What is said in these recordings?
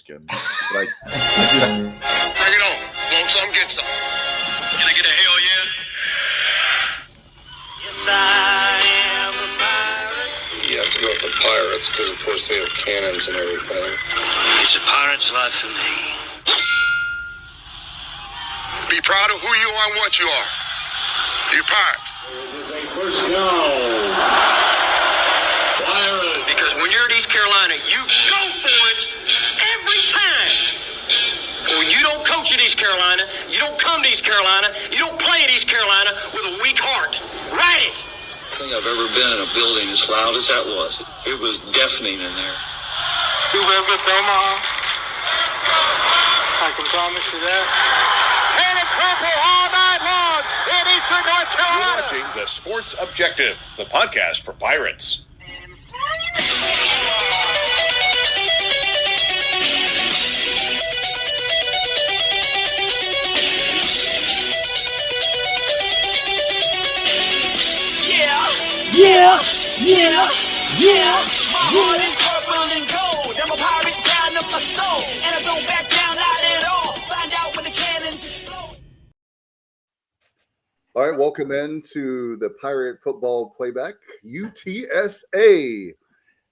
kidding. But I do. Bring it on. Want some, get some. Can I get a hell yeah? Yes, I am a pirate. You have to go with the pirates because, of course, they have cannons and everything. It's a pirate's life for me. Be proud of who you are and what you are. You're a pirate. This is a first down. Pirate. Because when you're at East Carolina, you go for it every time. When you don't coach at East Carolina, you don't come to East Carolina, you don't play at East Carolina with a weak heart. Write it. I think I've ever been in a building as loud as that was. It was deafening in there. You live with Omaha? I can promise you that. And a crumple all night long in Eastern North Carolina. You're watching The Sports Objective, the podcast for Pirates. Yeah. My heart is purple and gold. I'm a pirate down of my soul. And I don't back down, not at all. Find out when the cannons explode. All right, welcome into the Pirate Football Playback, UTSA.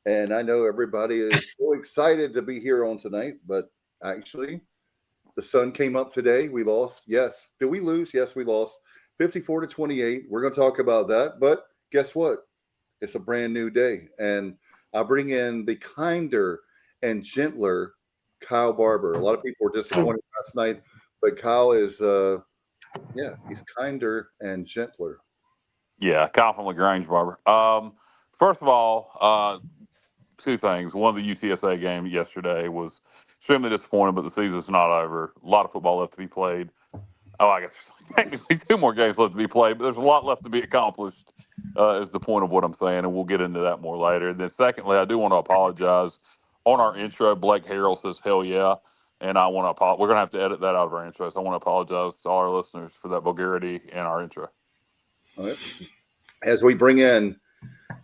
And I know everybody is so excited to be here on tonight, but actually, the sun came up today. We lost. Yes. Did we lose? Yes, we lost. 54-28. We're going to talk about that, but guess what? It's a brand new day, and I bring in the kinder and gentler Kyle Barber. A lot of people were disappointed last night, but Kyle is, he's kinder and gentler. Yeah, Kyle from LaGrange, Barber. First of all, two things. One, the UTSA game yesterday was extremely disappointing, but the season's not over. A lot of football left to be played. Oh, I guess there's technically two more games left to be played, but there's a lot left to be accomplished. Is the point of what I'm saying, and we'll get into that more later. And then secondly, I do want to apologize. On our intro, Blake Harrell says, hell yeah, and I want to apologize. We're going to have to edit that out of our intro, so I want to apologize to all our listeners for that vulgarity in our intro. All right. As we bring in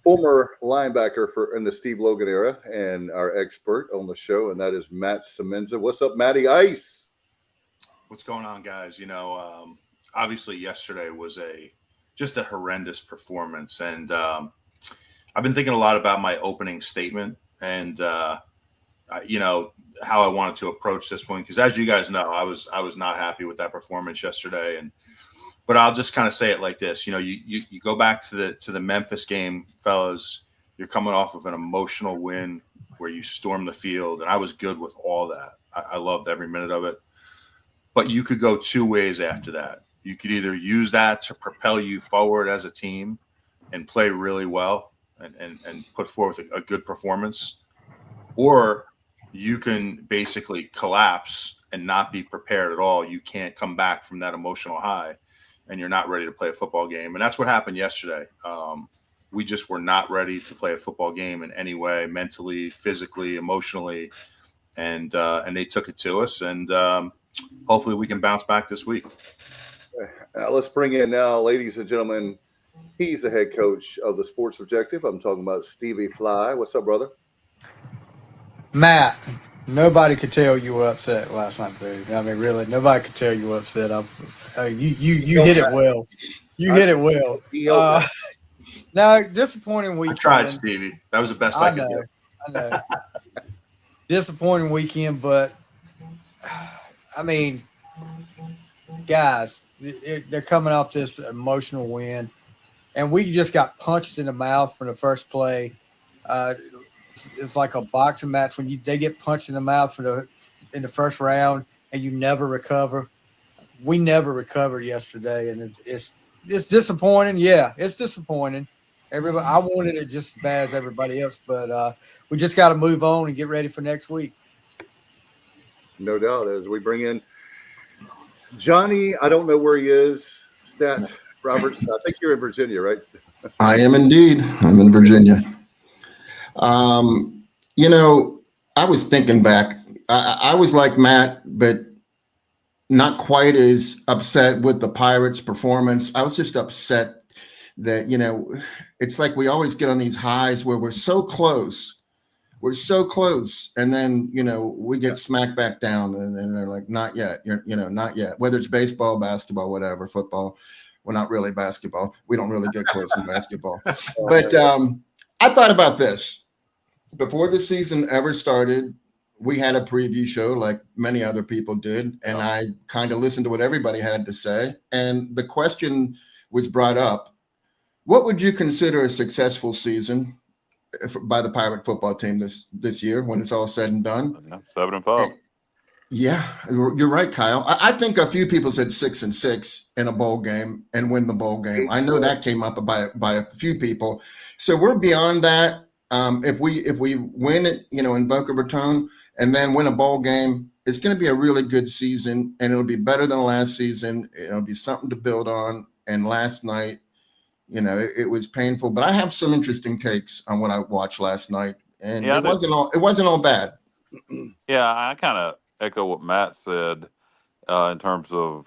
former linebacker in the Steve Logan era and our expert on the show, and that is Matt Semenza. What's up, Matty Ice? What's going on, guys? Obviously yesterday was just a horrendous performance. And I've been thinking a lot about my opening statement and, how I wanted to approach this one. Because as you guys know, I was not happy with that performance yesterday. But I'll just kind of say it like this. You go back to the Memphis game, fellas. You're coming off of an emotional win where you stormed the field. And I was good with all that. I loved every minute of it. But you could go two ways after that. You could either use that to propel you forward as a team and play really well and put forth a good performance, or you can basically collapse and not be prepared at all. You can't come back from that emotional high and you're not ready to play a football game. And that's what happened yesterday. We just were not ready to play a football game in any way, mentally, physically, emotionally, and they took it to us. And hopefully we can bounce back this week. Let's bring in now, ladies and gentlemen, he's the head coach of the Sports Objective. I'm talking about Stevie Fly. What's up, brother? Matt, nobody could tell you were upset last night, dude. I mean, really, nobody could tell you were upset. You hit it well. You hit it well. Now, disappointing weekend. I tried, Stevie. That was the best I could do. I know. Disappointing weekend, but, I mean, guys, they're coming off this emotional win, and we just got punched in the mouth from the first play. It's like a boxing match when they get punched in the mouth in the first round, and you never recover. We never recovered yesterday, and it's disappointing. Yeah, it's disappointing. Everybody, I wanted it just as bad as everybody else, but we just got to move on and get ready for next week. No doubt. As we bring in Johnny, I don't know where he is. Stats Roberts. I think you're in Virginia, right? I am indeed. I'm in Virginia. I was thinking back. I was like Matt, but not quite as upset with the Pirates' performance. I was just upset that, it's like we always get on these highs where we're so close we're so close. And then, we get smacked back down and they're like, not yet. Not yet. Whether it's baseball, basketball, whatever, football. Well, not really basketball. We don't really get close in basketball. But I thought about this. Before the season ever started, we had a preview show like many other people did. And I kind of listened to what everybody had to say. And the question was brought up, what would you consider a successful season by the Pirate football team this year when it's all said and done? 7-5. Yeah, you're right, Kyle. I think a few people said 6-6 in a bowl game and win the bowl game. I know that came up by a few people. So we're beyond that. If we win it, in Boca Raton and then win a bowl game, it's going to be a really good season, and it'll be better than last season. It'll be something to build on. And last night, it was painful, but I have some interesting takes on what I watched last night, and it wasn't all bad. Yeah, I kind of echo what Matt said in terms of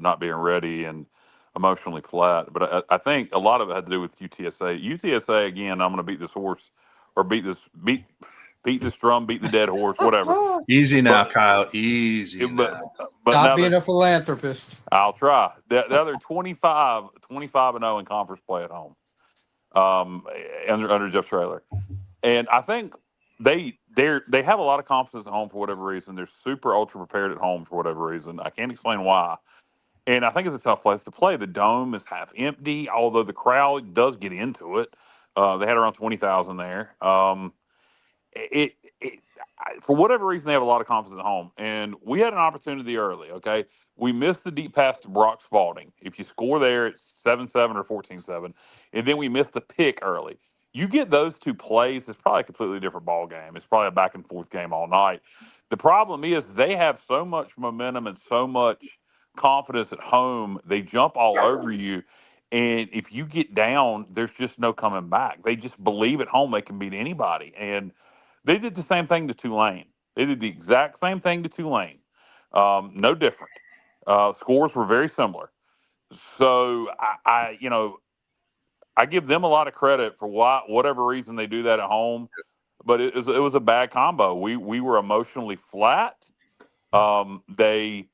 not being ready and emotionally flat. But I think a lot of it had to do with UTSA. UTSA, again, I'm going to beat this horse or beat this drum, beat the dead horse, whatever. Easy now, Kyle. Easy now. But stop being a philanthropist. I'll try. The other 25-0 in conference play at home under Jeff Traylor. And I think they have a lot of confidence at home for whatever reason. They're super ultra prepared at home for whatever reason. I can't explain why. And I think it's a tough place to play. The dome is half empty, although the crowd does get into it. They had around 20,000 there. For whatever reason, they have a lot of confidence at home. And we had an opportunity early, okay? We missed the deep pass to Brock Spalding. If you score there, it's 7-7 or 14-7. And then we missed the pick early. You get those two plays, it's probably a completely different ball game. It's probably a back-and-forth game all night. The problem is they have so much momentum and so much confidence at home. They jump all over you. And if you get down, there's just no coming back. They just believe at home they can beat anybody. And they did the same thing to Tulane. They did the exact same thing to Tulane. No different. Scores were very similar. So I give them a lot of credit for whatever reason they do that at home. But it was a bad combo. We were emotionally flat. They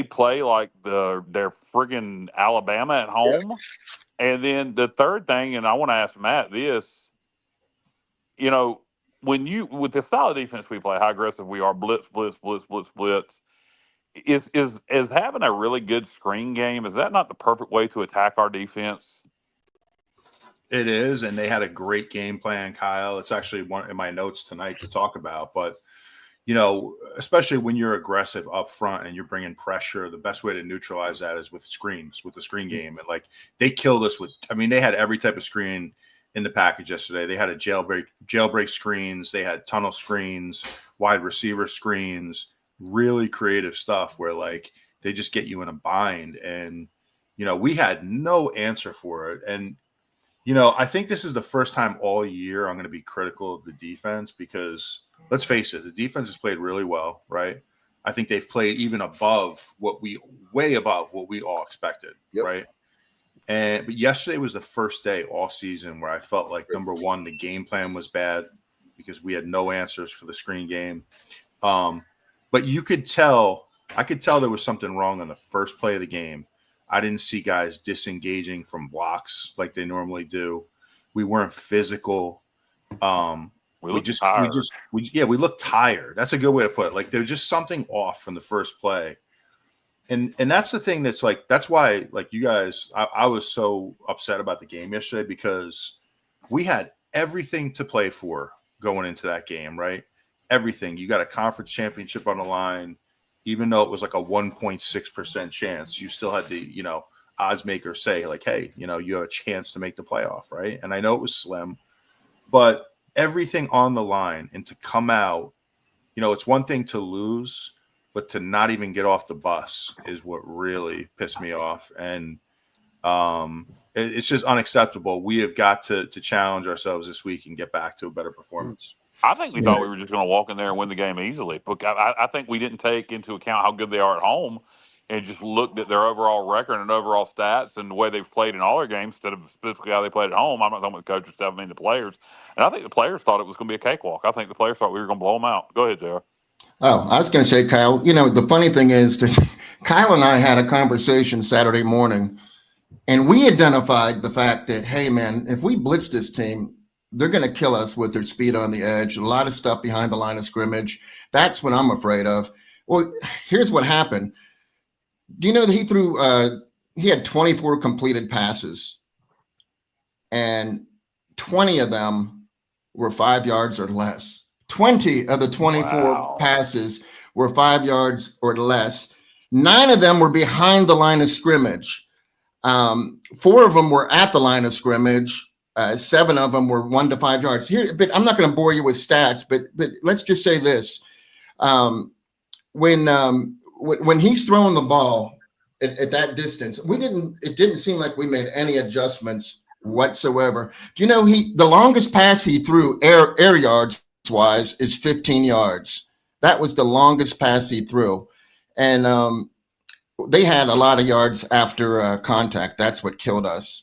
play like they're friggin' Alabama at home. And then the third thing, and I want to ask Matt this. With the style of defense we play, how aggressive we are, blitz, is having a really good screen game, is that not the perfect way to attack our defense? It is, and they had a great game plan, Kyle. It's actually one in my notes tonight to talk about, but especially when you're aggressive up front and you're bringing pressure, the best way to neutralize that is with screens, with the screen game. And they killed us they had every type of screen in the package yesterday. They had a jailbreak screens, they had tunnel screens, wide receiver screens, really creative stuff where they just get you in a bind. And we had no answer for it. And I think this is the first time all year I'm going to be critical of the defense because let's face it, the defense has played really well, right? I think they've played even way above what we all expected, right? But yesterday was the first day all season where I felt like, number one, the game plan was bad because we had no answers for the screen game. But I could tell there was something wrong on the first play of the game. I didn't see guys disengaging from blocks like they normally do. We weren't physical. We looked tired. That's a good way to put it. There was just something off from the first play. And that's the thing that's why, you guys, I was so upset about the game yesterday because we had everything to play for going into that game, right? Everything. You got a conference championship on the line, even though it was a 1.6% chance, you still had the, odds maker say hey, you have a chance to make the playoff, right? And I know it was slim, but everything on the line and to come out, it's one thing to lose, but to not even get off the bus is what really pissed me off. And it's just unacceptable. We have got to challenge ourselves this week and get back to a better performance. I think we thought we were just going to walk in there and win the game easily. Look, I think we didn't take into account how good they are at home. and just looked at their overall record and overall stats and the way they've played in all their games instead of specifically how they played at home. I'm not talking about the coaching staff, I mean the players. And I think the players thought it was going to be a cakewalk. I think the players thought we were going to blow them out. Go ahead, JR. Oh, I was going to say, Kyle, the funny thing is that Kyle and I had a conversation Saturday morning, and we identified the fact that, hey, man, if we blitz this team, they're going to kill us with their speed on the edge, a lot of stuff behind the line of scrimmage. That's what I'm afraid of. Well, here's what happened. Do you know that he had 24 completed passes, and 20 of them were 5 yards or less. 20 of the 24 passes were 5 yards or less. 9 of them were behind the line of scrimmage. 4 of them were at the line of scrimmage. 7 of them were 1 to 5 yards. Here, but I'm not going to bore you with stats, but let's just say this: when he's throwing the ball at that distance, it didn't seem like we made any adjustments whatsoever. Do you know the longest pass he threw air yards wise is 15 yards. That was the longest pass he threw, and they had a lot of yards after contact. That's what killed us.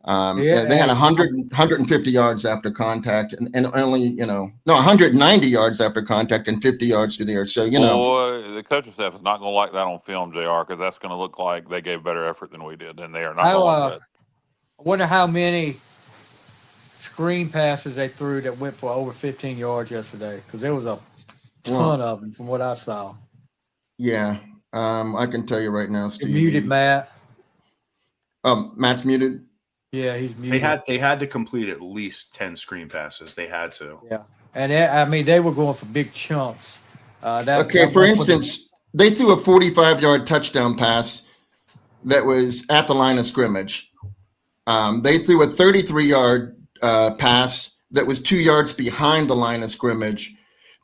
They had 150 yards after contact, and only 190 yards after contact and 50 yards to the air. So Boy, the coaching staff is not going to like that on film, JR, because that's going to look like they gave better effort than we did, and they are not going to like that. I wonder how many screen passes they threw that went for over 15 yards yesterday, because there was a ton of them from what I saw. Yeah, I can tell you right now, Steve. You're muted, Matt. Matt's muted. Yeah, he's muted. They had to complete at least 10 screen passes. They had to. Yeah, and they were going for big chunks. For instance, they threw a 45-yard touchdown pass that was at the line of scrimmage. They threw a 33-yard pass that was 2 yards behind the line of scrimmage.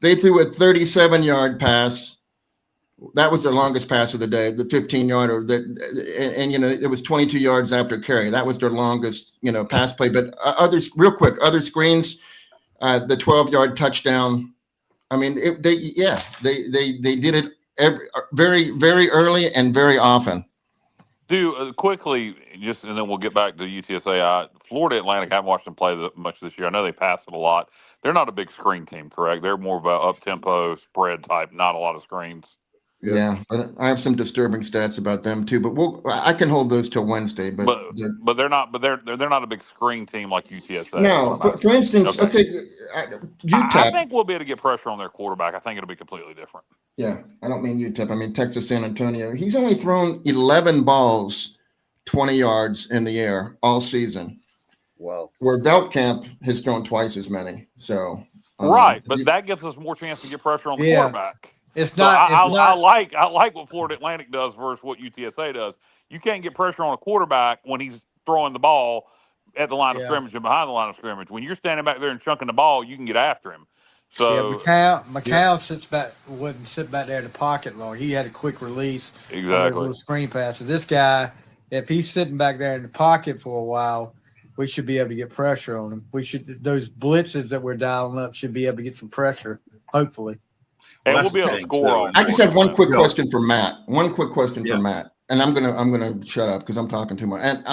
They threw a 37-yard pass. That was their longest pass of the day, the 15-yarder. It was 22 yards after carry. That was their longest, pass play. But other screens, the 12-yard touchdown. I mean, they did it very, very early and very often. Quickly, and then we'll get back to UTSA. Florida Atlantic, I haven't watched them play much this year. I know they pass it a lot. They're not a big screen team, correct? They're more of a up-tempo spread type, not a lot of screens. Yeah, but I have some disturbing stats about them too. But I can hold those till Wednesday. But they're not. But they're not a big screen team like UTSA. No, for instance, okay, UTEP. I think we'll be able to get pressure on their quarterback. I think it'll be completely different. Yeah, I don't mean UTEP. I mean Texas San Antonio. He's only thrown 11 balls, 20 yards in the air all season. Wow. Where Veltkamp has thrown twice as many. So right, but that gives us more chance to get pressure on the quarterback. It's not. I like what Florida Atlantic does versus what UTSA does. You can't get pressure on a quarterback when he's throwing the ball at the line of scrimmage and behind the line of scrimmage. When you're standing back there and chunking the ball, you can get after him. So McCown wouldn't sit back there in the pocket long. He had a quick release. Exactly. Little screen passes. This guy, if he's sitting back there in the pocket for a while, we should be able to get pressure on him. Those blitzes that we're dialing up should be able to get some pressure, hopefully. And we'll be able to score on. I just have one quick question for Matt. Matt, and I'm gonna shut up because I'm talking too much. And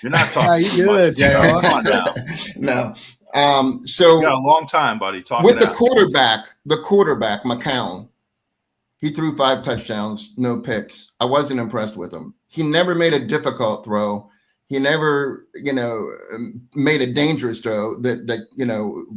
you're not talking. You're good, JR. No. So you got a long time, buddy. With the quarterback, McCown, he threw 5 touchdowns, no picks. I wasn't impressed with him. He never made a difficult throw. He never, made a dangerous throw that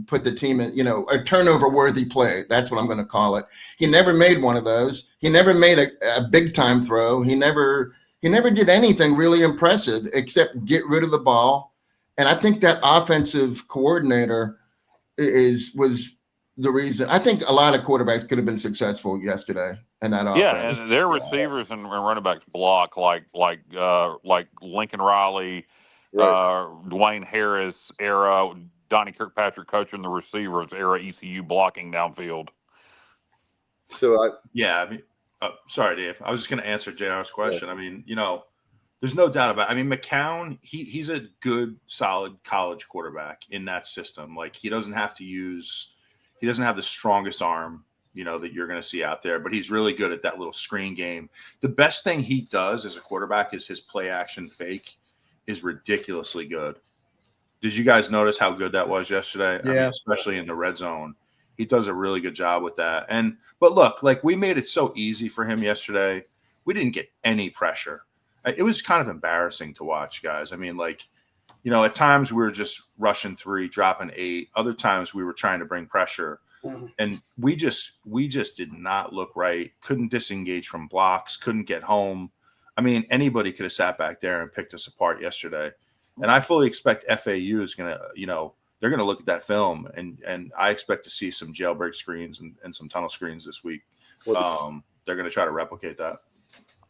put the team in, a turnover-worthy play. That's what I'm going to call it. He never made one of those. He never made a big-time throw. He never did anything really impressive except get rid of the ball. And I think that offensive coordinator was the reason. I think a lot of quarterbacks could have been successful yesterday in that offense. Yeah, and their receivers and running backs block like Lincoln Riley, Dwayne Harris era, Donnie Kirkpatrick coaching the receivers era, ECU blocking downfield. So sorry, Dave. I was just going to answer JR's question. I mean, there's no doubt about it. I mean, McCown, he's a good, solid college quarterback in that system. Like, he doesn't have the strongest arm that you're going to see out there. But he's really good at that little screen game. The best thing he does as a quarterback is his play action fake is ridiculously good. Did you guys notice how good that was yesterday? Yeah. I mean, especially in the red zone. He does a really good job with that. But look, like, we made it so easy for him yesterday. We didn't get any pressure. It was kind of embarrassing to watch, guys. I mean, like, at times we were just rushing 3, dropping 8. Other times we were trying to bring pressure. And we just did not look right. Couldn't disengage from blocks, couldn't get home. I mean, anybody could have sat back there and picked us apart yesterday. And I fully expect FAU is going to, they're going to look at that film, and I expect to see some jailbreak screens and some tunnel screens this week. They're going to try to replicate that.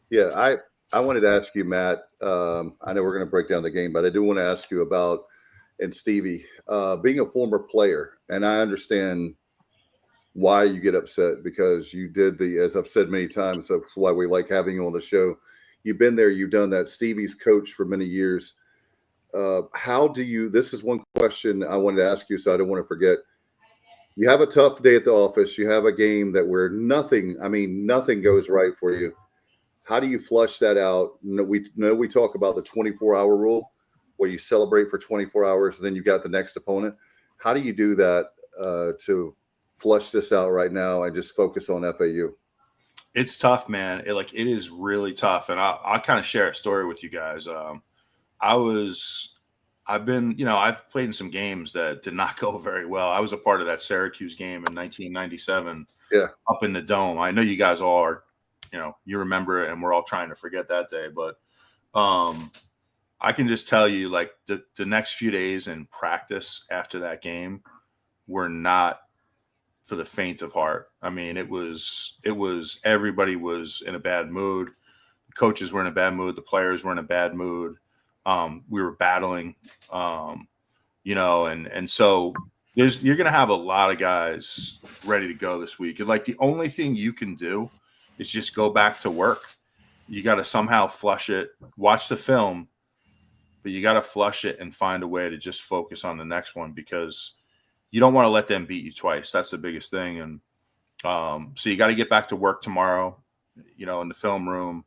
Yeah, I wanted to ask you, Matt. I know we're going to break down the game, but I do want to ask you about, and Stevie, being a former player, and I understand why you get upset, because you did as I've said many times, that's why we like having you on the show. You've been there, you've done that. Stevie's coach for many years. How do you, this is one question I wanted to ask you, so I don't want to forget. You have a tough day at the office. You have a game where nothing goes right for you. How do you flush that out? We talk about the 24-hour rule, where you celebrate for 24 hours, and then you've got the next opponent. How do you do that to flush this out right now and just focus on FAU? It's tough, man. It is really tough. And I'll kind of share a story with you guys. I've played in some games that did not go very well. I was a part of that Syracuse game in 1997 up in the Dome. I know you guys all are, you remember it, and we're all trying to forget that day. But I can just tell you, like, the next few days in practice after that game were not for the faint of heart. I mean, it was everybody was in a bad mood. The coaches were in a bad mood. The players were in a bad mood. We were battling, and so you're going to have a lot of guys ready to go this week. And, like, the only thing you can do is just go back to work. You got to somehow flush it, watch the film, but you got to flush it and find a way to just focus on the next one, because you don't want to let them beat you twice. That's the biggest thing. And so you got to get back to work tomorrow, in the film room.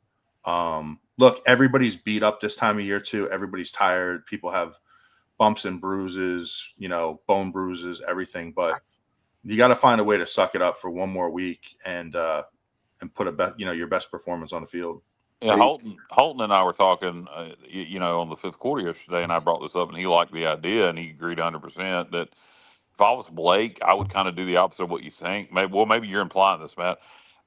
Look, everybody's beat up this time of year too. Everybody's tired. People have bumps and bruises, bone bruises, everything. But you got to find a way to suck it up for one more week and put your best performance on the field. Yeah, Holton and I were talking, on the fifth quarter yesterday, and I brought this up, and he liked the idea, and he agreed 100% that if I was Blake, I would kind of do the opposite of what you think. Maybe you're implying this, Matt.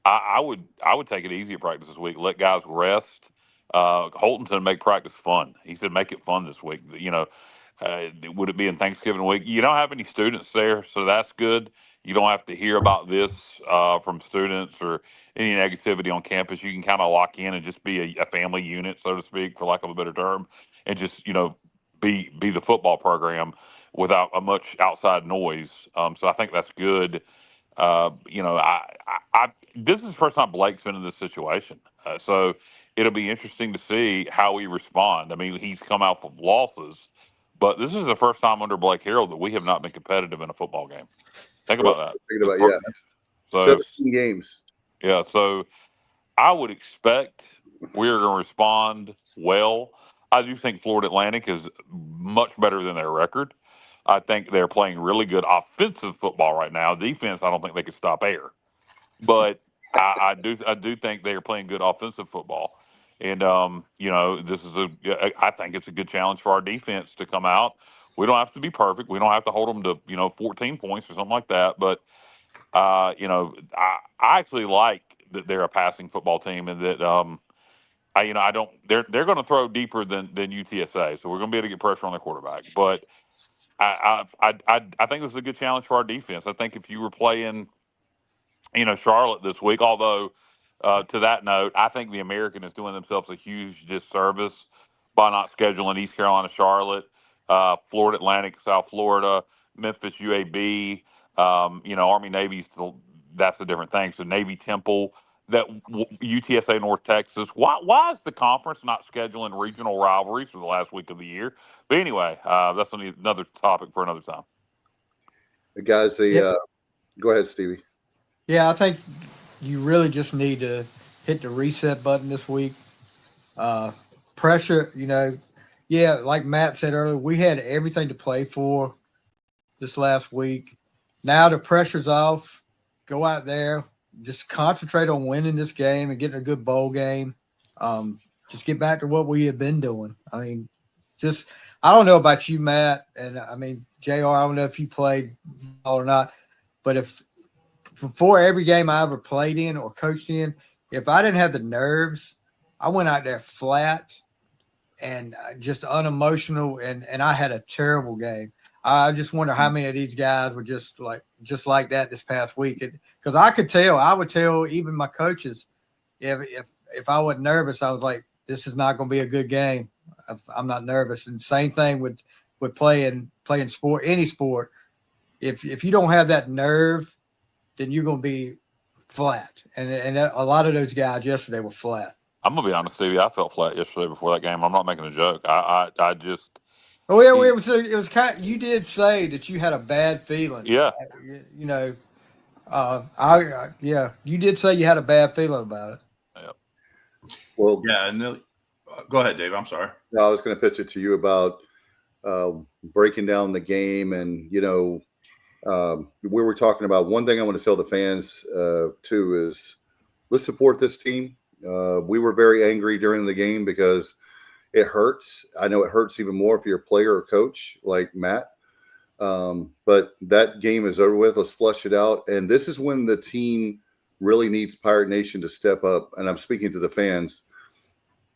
I would take it easy at practice this week. Let guys rest. Holton said make practice fun. He said make it fun this week. Would it be in Thanksgiving week? You don't have any students there, so that's good. You don't have to hear about this from students or any negativity on campus. You can kind of lock in and just be a family unit, so to speak, for lack of a better term, and just be the football program without a much outside noise. So I think that's good. This is the first time Blake's been in this situation, so it'll be interesting to see how we respond. I mean, he's come out with losses, but this is the first time under Blake Harrell that we have not been competitive in a football game. Think about that. Thinking about, So, 17 games. Yeah, so I would expect we're going to respond well. I do think Florida Atlantic is much better than their record. I think they're playing really good offensive football right now. Defense, I don't think they can stop air, but I do think they are playing good offensive football. And this is I think it's a good challenge for our defense to come out. We don't have to be perfect. We don't have to hold them to 14 points or something like that. But I actually like that they're a passing football team, and that I don't. They're going to throw deeper than UTSA, so we're going to be able to get pressure on their quarterback. But I think this is a good challenge for our defense. I think if you were playing, Charlotte this week, although to that note, I think the American is doing themselves a huge disservice by not scheduling East Carolina, Charlotte, Florida Atlantic, South Florida, Memphis, UAB, Army, Navy. That's a different thing. So Navy, Temple, that UTSA, North Texas. Why is the conference not scheduling regional rivalries for the last week of the year? But anyway, that's another topic for another time. Guys, go ahead, Stevie. Yeah, I think you really just need to hit the reset button this week. Pressure, yeah, like Matt said earlier, we had everything to play for this last week. Now the pressure's off. Go out there, just concentrate on winning this game and getting a good bowl game. Just get back to what we have been doing. I mean, just I don't know about you, Matt, and I mean JR. I don't know if you played or not, but if before every game I ever played in or coached in, if I didn't have the nerves, I went out there flat and just unemotional, and I had a terrible game. I just wonder how many of these guys were just like that this past week, because I would tell even my coaches if I wasn't nervous, I was like, this is not going to be a good game. I'm not nervous. And same thing with playing sport, any sport. If you don't have that nerve, then you're going to be flat. And a lot of those guys yesterday were flat. I'm gonna be honest, Stevie. I felt flat yesterday before that game. I'm not making a joke. I just. Oh yeah, it was kind. You did say that you had a bad feeling. Yeah. Yeah, you did say you had a bad feeling about it. Yeah. Well, yeah. And go ahead, Dave. I'm sorry. No, I was going to pitch it to you about breaking down the game, and we were talking about one thing I want to tell the fans too is let's support this team. We were very angry during the game because it hurts. I know it hurts even more if you're a player or coach like Matt. But that game is over with. Let's flush it out. And this is when the team really needs Pirate Nation to step up. And I'm speaking to the fans.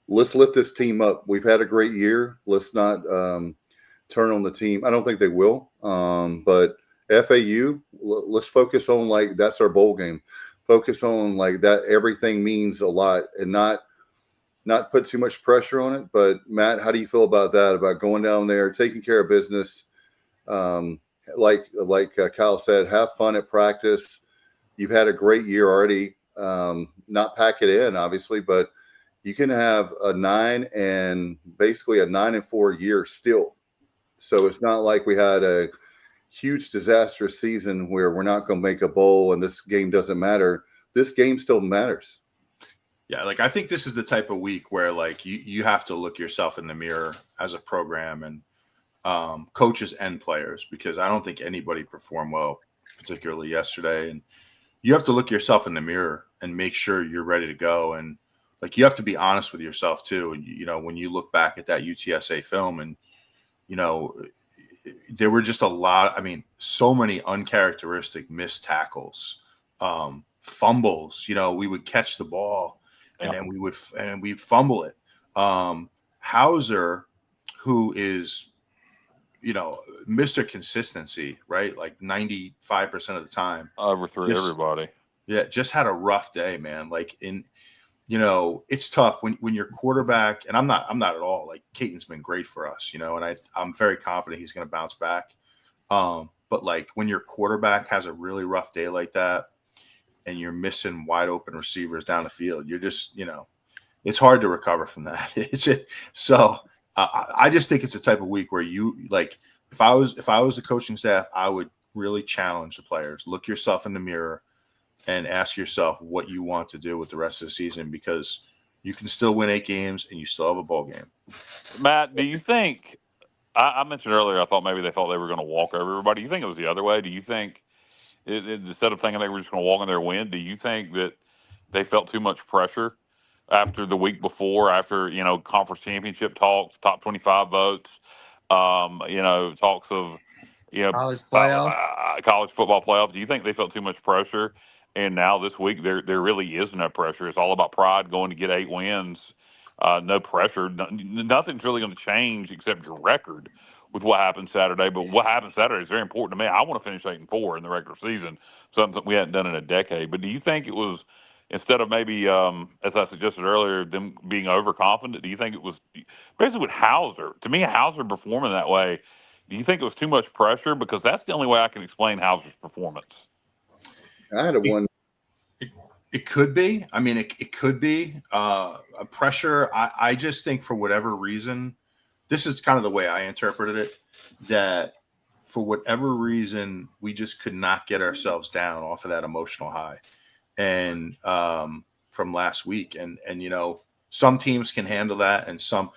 Let's lift this team up. We've had a great year. Let's not turn on the team. I don't think they will. But FAU, let's focus on that's our bowl game. Focus on that. Everything means a lot, and not put too much pressure on it. But Matt, how do you feel about that? About going down there, taking care of business? Like Kyle said, have fun at practice. You've had a great year already. Not pack it in, obviously, but you can have a 9-4 year still. So it's not like we had a huge disastrous season where we're not going to make a bowl and this game doesn't matter. This game still matters. Yeah, I think this is the type of week where you have to look yourself in the mirror as a program and coaches and players, because I don't think anybody performed well, particularly yesterday. And you have to look yourself in the mirror and make sure you're ready to go. And you have to be honest with yourself too. And when you look back at that UTSA film, and there were just a lot. I mean, so many uncharacteristic missed tackles, fumbles. We would catch the ball and then we'd fumble it. Hauser, who is, Mr. Consistency, right? 95% of the time. Overthrew everybody. Yeah, just had a rough day, man. It's tough when your quarterback, and I'm not at all. Caton's been great for us, and I'm very confident he's going to bounce back. But when your quarterback has a really rough day like that, and you're missing wide open receivers down the field, you're just, it's hard to recover from that. I just think it's the type of week where if I was the coaching staff, I would really challenge the players. Look yourself in the mirror and ask yourself what you want to do with the rest of the season, because you can still win 8 games and you still have a bowl game. Matt, do you think I mentioned earlier, I thought maybe they thought they were going to walk over everybody. Do you think it was the other way? Do you think instead of thinking they were just going to walk in there and win, do you think that they felt too much pressure after the week before, after, conference championship talks, top 25 votes, talks of, college playoffs, college football playoffs? Do you think they felt too much pressure? And now this week, there really is no pressure. It's all about pride going to get 8 wins. No pressure. Nothing's really going to change except your record with what happened Saturday. But what happened Saturday is very important to me. I want to finish 8-4 in the regular season, something we hadn't done in a decade. But do you think it was, instead of maybe, as I suggested earlier, them being overconfident, do you think it was basically with Hauser? To me, Hauser performing that way, do you think it was too much pressure? Because that's the only way I can explain Hauser's performance. I had one. It could be. I mean, it could be a pressure. I just think for whatever reason, this is kind of the way I interpreted it, that for whatever reason, we just could not get ourselves down off of that emotional high, and from last week, and some teams can handle that, and some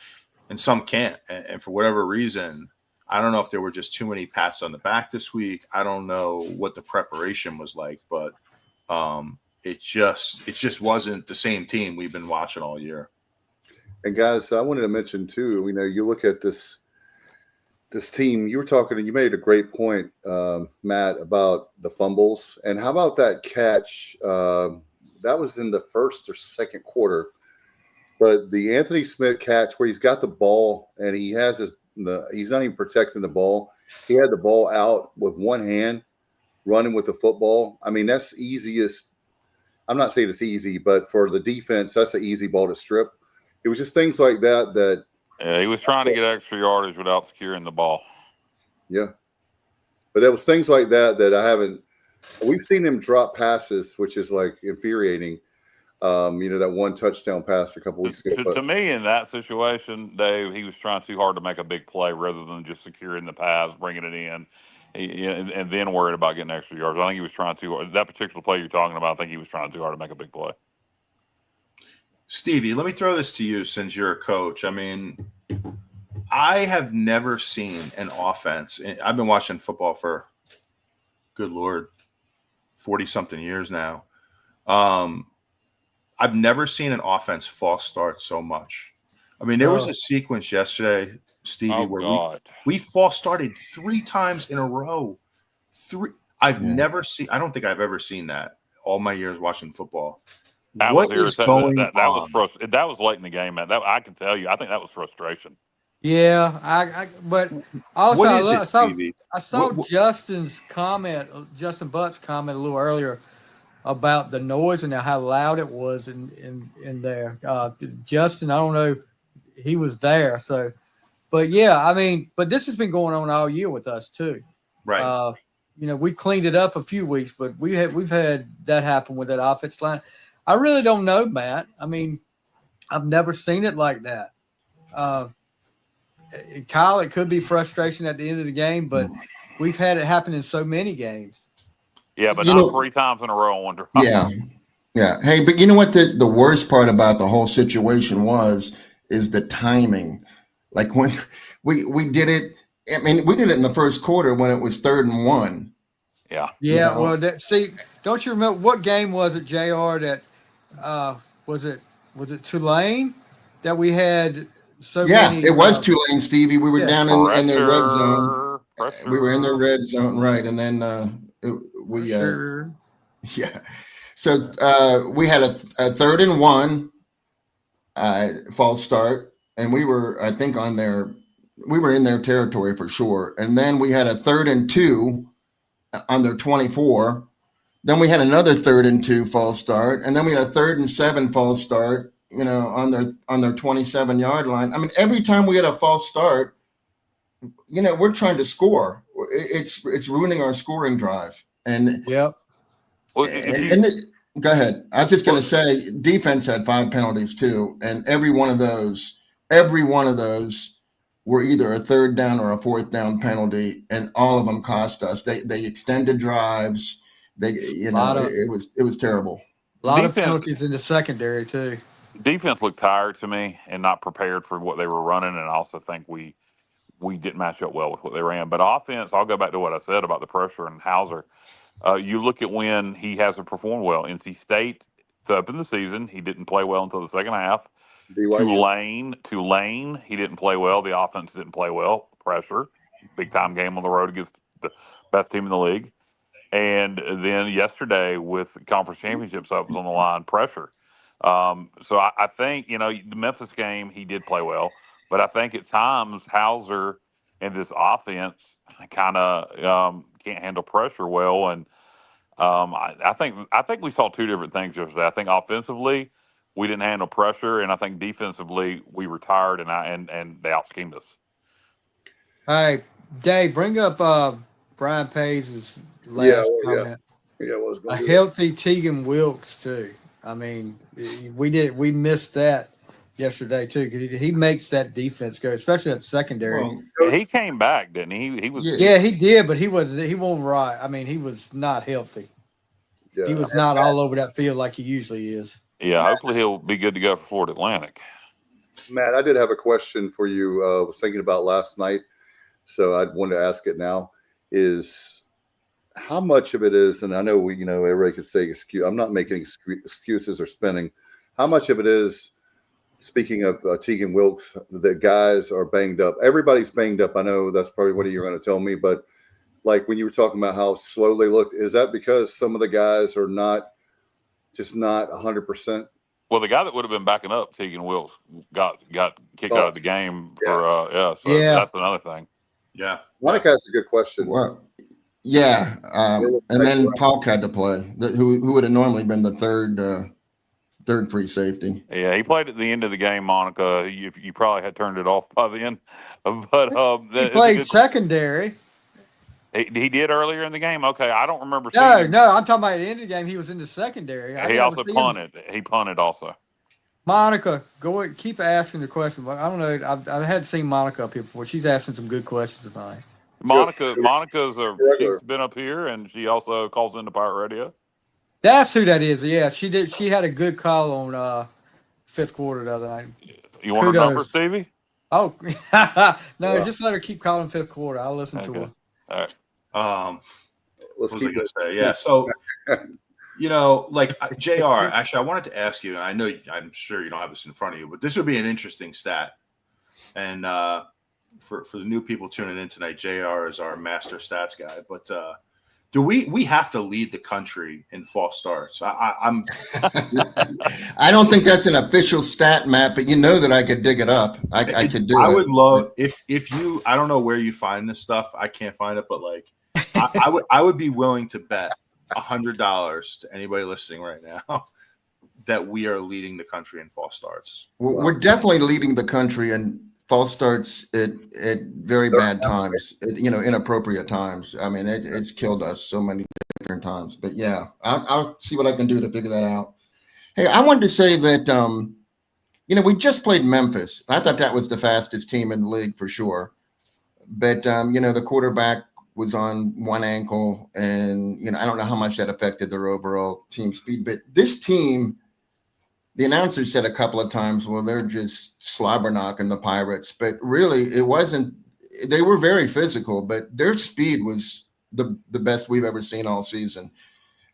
can't, and for whatever reason, I don't know if there were just too many pats on the back this week. I don't know what the preparation was like, but it just wasn't the same team we've been watching all year. And guys, I wanted to mention too, you look at this team, you were talking, and you made a great point, Matt, about the fumbles. And how about that catch? That was in the first or second quarter. But the Anthony Smith catch where he's got the ball and he has he's not even protecting the ball. He had the ball out with one hand, running with the football. I mean, that's easiest. I'm not saying it's easy, but for the defense, that's an easy ball to strip. It was just things like that. Yeah, he was trying to get extra yardage without securing the ball. Yeah. But there was things like that we've seen him drop passes, which is like infuriating. That one touchdown pass a couple weeks ago. To me, in that situation, Dave, he was trying too hard to make a big play rather than just securing the pass, bringing it in, and then worried about getting extra yards. I think he was trying too hard. That particular play you're talking about, I think he was trying too hard to make a big play. Stevie, let me throw this to you since you're a coach. I mean, I have never seen an offense. I've been watching football for, good Lord, 40-something years now. I've never seen an offense false start so much. I mean, there was a sequence yesterday, Stevie, where we false started 3 times in a row. I don't think I've ever seen that all my years watching football. That was late in the game, man. I can tell you, I think that was frustration. Yeah, but also I saw Justin Butt's comment a little earlier about the noise and how loud it was in there. Justin, I don't know, he was there. So, but yeah, I mean, but this has been going on all year with us too. Right. We cleaned it up a few weeks, but we've had that happen with that offense line. I really don't know, Matt. I mean, I've never seen it like that. Kyle, it could be frustration at the end of the game, but we've had it happen in so many games. Yeah, but not 3 times in a row, I wonder. Yeah. Hey, but you know what the worst part about the whole situation is the timing. Like when we did it, I mean, we did it in the first quarter when it was 3rd and 1. Yeah. Yeah, well, don't you remember what game was it, JR, that was it Tulane that we had so many? Yeah, it was Tulane, Stevie. We were down in their red zone. We were in their red zone, right? And then yeah. So we had a 3rd and 1 false start, and we were, I think, we were in their territory for sure. And then we had a 3rd and 2 on their 24. Then we had another 3rd and 2 false start, and then we had a 3rd and 7 false start, on their 27-yard line. I mean, every time we had a false start, we're trying to score. It's ruining our scoring drive. And yeah. Go ahead. I was just going to say, defense had 5 penalties too, and every one of those were either a 3rd down or a 4th down penalty, and all of them cost us. They extended drives. It was terrible. A lot of penalties in the secondary too. Defense looked tired to me and not prepared for what they were running, and I also think we didn't match up well with what they ran. But offense, I'll go back to what I said about the pressure and Hauser. You look at when he hasn't performed well. NC State, to open the season, he didn't play well until the second half. Tulane, he didn't play well. The offense didn't play well. Pressure, big time game on the road against the best team in the league. And then yesterday with the conference championships up was on the line, pressure. So I think, the Memphis game, he did play well. But I think at times Hauser and this offense kind of can't handle pressure well. And I think we saw 2 different things yesterday. I think offensively we didn't handle pressure, and I think defensively we were tired and they out-schemed us. All right, Dave, bring up Brian Page's last comment. Yeah, what's going a healthy Tegan Wilkes too. I mean, we missed that yesterday too. 'Cause he makes that defense go, especially that secondary. Well, He came back, didn't he? He was. yeah. Yeah, he did, but he wasn't right. I mean, he was not healthy. Yeah. He was not all over that field like he usually is. Yeah, hopefully he'll be good to go for Florida Atlantic. Matt, I did have a question for you. I was thinking about last night, so I wanted to ask it now. Is how much of it is, and I know everybody could say excuse. I'm not making excuses or spinning. How much of it is? Speaking of Tegan Wilkes, the guys are banged up. Everybody's banged up. I know that's probably what you're going to tell me, but like when you were talking about how slow they looked, is that because some of the guys are not 100%? Well, the guy that would have been backing up Tegan Wilkes got kicked out of the game for So that's another thing. Yeah, Monica has a good question. Well, yeah, and then Paulk had to play. Who would have normally been the third free safety. Yeah, he played at the end of the game, Monica. You probably had turned it off by then, but he played secondary. He did earlier in the game. Okay, I don't remember. No, I'm talking about at the end of the game. He was in the secondary. He also punted. He punted also. Monica, keep asking the question. But I don't know. I hadn't seen Monica up here before. She's asking some good questions tonight. Monica's she's been up here, and she also calls into Pirate Radio. That's who that is. Yeah, she did. She had a good call on fifth quarter the other night. You want her number, Stevie? Oh no, just let her keep calling fifth quarter. I'll listen to her. All right. Let's keep it. Yeah. So, like JR. Actually, I wanted to ask you. And I'm sure you don't have this in front of you, but this would be an interesting stat. And for the new people tuning in tonight, JR is our master stats guy. But do we have to lead the country in false starts? I'm. I don't think that's an official stat, Matt, but you know that I could dig it up. I could do it. I would love if you. I don't know where you find this stuff. I can't find it, but like, I would be willing to bet $100 to anybody listening right now that we are leading the country in false starts. We're definitely leading the country in false starts at very bad times, inappropriate times. I mean, it's killed us so many different times. But yeah, I'll see what I can do to figure that out. Hey, I wanted to say that, we just played Memphis. I thought that was the fastest team in the league for sure. But, the quarterback was on one ankle, and, I don't know how much that affected their overall team speed. But this team, the announcer said a couple of times, well, they're just slobber knocking the Pirates. But really, it wasn't. They were very physical, but their speed was the best we've ever seen all season.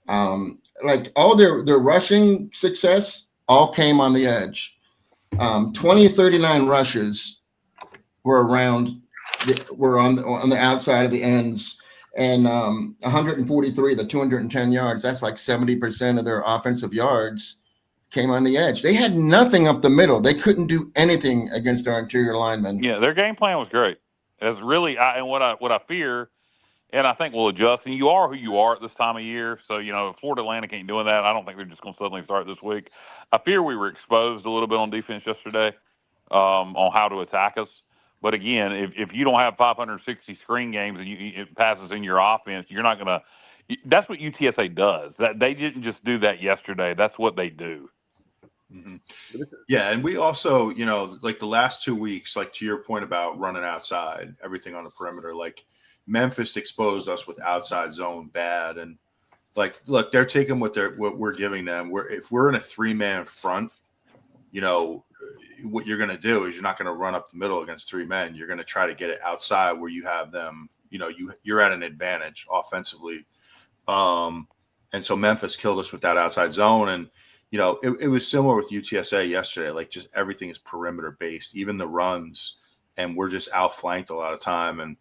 Like all their rushing success all came on the edge. 39 rushes were on the outside of the ends, and 143, the 210 yards. That's like 70% of their offensive yards came on the edge. They had nothing up the middle. They couldn't do anything against our interior linemen. Yeah, their game plan was great. It's really, and what I fear, and I think we'll adjust. And you are who you are at this time of year. So, Florida Atlantic ain't doing that. I don't think they're just going to suddenly start this week. I fear we were exposed a little bit on defense yesterday on how to attack us. But again, if you don't have 560 screen games and it passes in your offense, you're not going to. That's what UTSA does. That they didn't just do that yesterday. That's what they do. Mm-hmm. Yeah, and we also, like the last 2 weeks, like to your point about running outside, everything on the perimeter, like Memphis exposed us with outside zone bad, and like, look, they're taking what we're giving them. If we're in a 3-man front, what you're going to do is you're not going to run up the middle against 3 men. You're going to try to get it outside where you have them. You're at an advantage offensively, and so Memphis killed us with that outside zone, and it was similar with UTSA yesterday. Like just everything is perimeter based, even the runs, and we're just outflanked a lot of time, and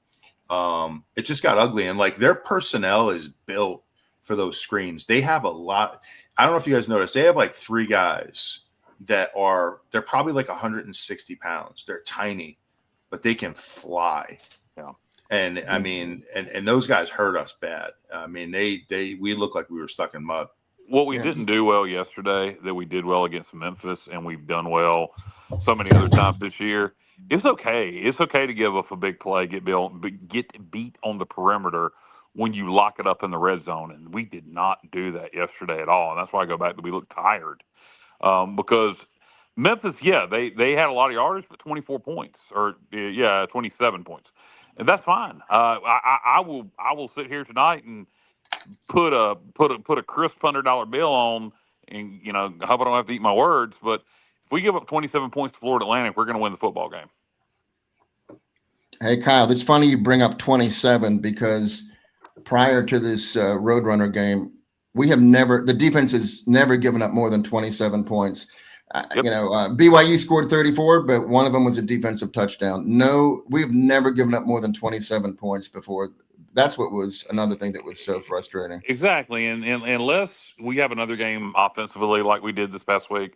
it just got ugly. And like their personnel is built for those screens. They have a lot. I don't know if you guys noticed. They have like 3 guys they're probably like 160 pounds. They're tiny, but they can fly. Yeah. And I mean, and those guys hurt us bad. I mean, we looked like we were stuck in mud. What we didn't do well yesterday that we did well against Memphis, and we've done well so many other times this year. It's okay. It's okay to give up a big play, get beat on the perimeter when you lock it up in the red zone. And we did not do that yesterday at all. And that's why I go back to we look tired because Memphis, yeah, they had a lot of yardage, but 24 points, or 27 points, and that's fine. I will sit here tonight and put a crisp $100 bill on, and I hope I don't have to eat my words. But if we give up 27 points to Florida Atlantic, we're going to win the football game. Hey, Kyle, it's funny you bring up 27 because prior to this Roadrunner game, the defense has never given up more than 27 points. Yep. BYU scored 34, but one of them was a defensive touchdown. No, we've never given up more than 27 points before. That's what was another thing that was so frustrating. Exactly. And unless we have another game offensively like we did this past week,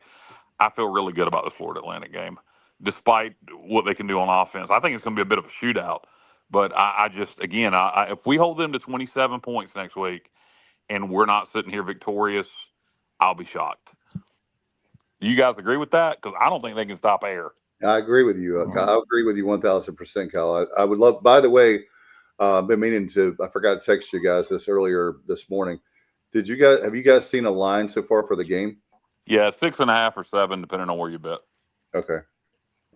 I feel really good about the Florida Atlantic game, despite what they can do on offense. I think it's going to be a bit of a shootout. But I just, again, if we hold them to 27 points next week and we're not sitting here victorious, I'll be shocked. Do you guys agree with that? Because I don't think they can stop air. I agree with you. I agree with you 1,000%, Kyle. I would love, by the way, been meaning to, I forgot to text you guys this earlier this morning. Have you guys seen a line so far for the game? Yeah, 6.5 or 7, depending on where you bet. Okay.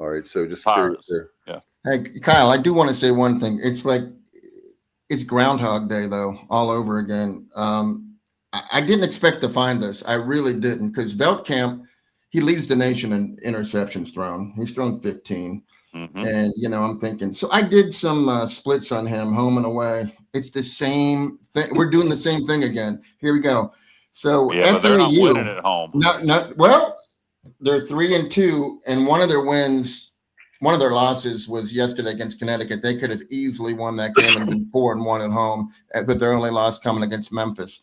All right. So just Pirates. curious Yeah. there. Hey, Kyle, I do want to say one thing. It's Groundhog Day, though, all over again. I didn't expect to find this. I really didn't, because Veldkamp, he leads the nation in interceptions thrown. He's thrown 15. Mm-hmm. And, I'm thinking, so I did some splits on him, home and away. It's the same thing. We're doing the same thing again. Here we go. So Yeah, but they're not winning at home. Well, they're 3-2, and one of their losses was yesterday against Connecticut. They could have easily won that game and been 4-1 at home, but their only loss coming against Memphis.